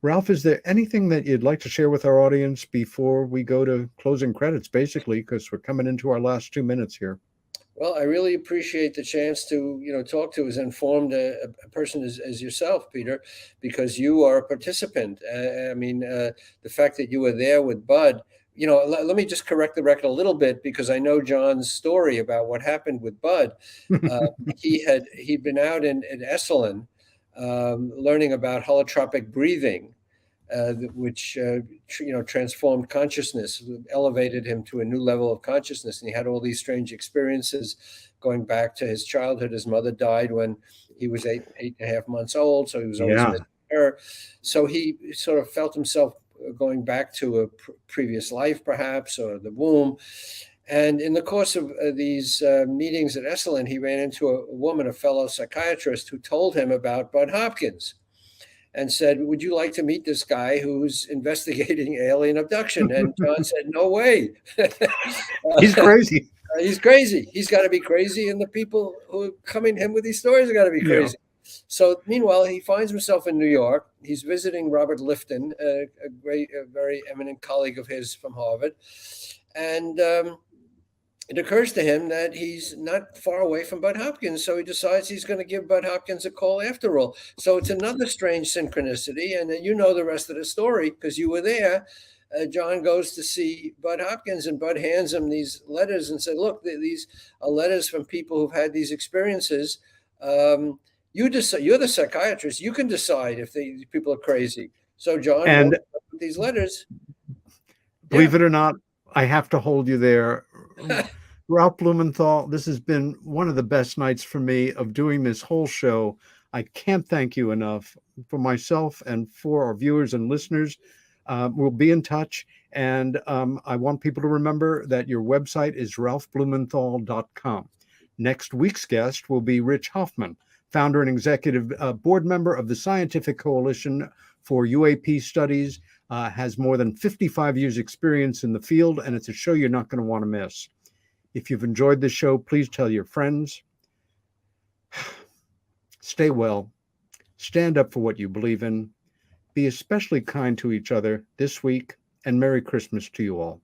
Ralph, is there anything that you'd like to share with our audience before we go to closing credits, basically, because we're coming into our last 2 minutes here? Well, I really appreciate the chance to, talk to as informed a person as yourself, Peter, because you are a participant. The fact that you were there with Bud, let me just correct the record a little bit, because I know John's story about what happened with Bud. He'd been out at Esalen learning about holotropic breathing, which transformed consciousness, elevated him to a new level of consciousness, and he had all these strange experiences going back to his childhood. His mother died when he was eight and a half months old, so he was always missing her. So he sort of felt himself going back to a previous life, perhaps, or the womb. And in the course of these meetings at Esalen, he ran into a woman, a fellow psychiatrist, who told him about Bud Hopkins and said, "Would you like to meet this guy who's investigating alien abduction?" And John said, "No way." He's crazy. He's crazy. He's got to be crazy. And the people who are coming to him with these stories are got to be crazy. So meanwhile, he finds himself in New York. He's visiting Robert Lifton, a very eminent colleague of his from Harvard. And it occurs to him that he's not far away from Bud Hopkins. So he decides he's going to give Bud Hopkins a call after all. So it's another strange synchronicity. And then you know the rest of the story because you were there. John goes to see Bud Hopkins, and Bud hands him these letters and said, look, these are letters from people who've had these experiences. You're the psychiatrist. You can decide if these people are crazy. So John And wrote these letters. believe it or not, I have to hold you there. Ralp Blumenthal, this has been one of the best nights for me of doing this whole show. I can't thank you enough for myself and for our viewers and listeners. We'll be in touch. And I want people to remember that your website is ralphblumenthal.com. Next week's guest will be Rich Hoffman, founder and executive board member of the Scientific Coalition for UAP Studies, has more than 55 years experience in the field, and it's a show you're not going to want to miss. If you've enjoyed this show, please tell your friends. Stay well. Stand up for what you believe in. Be especially kind to each other this week, and Merry Christmas to you all.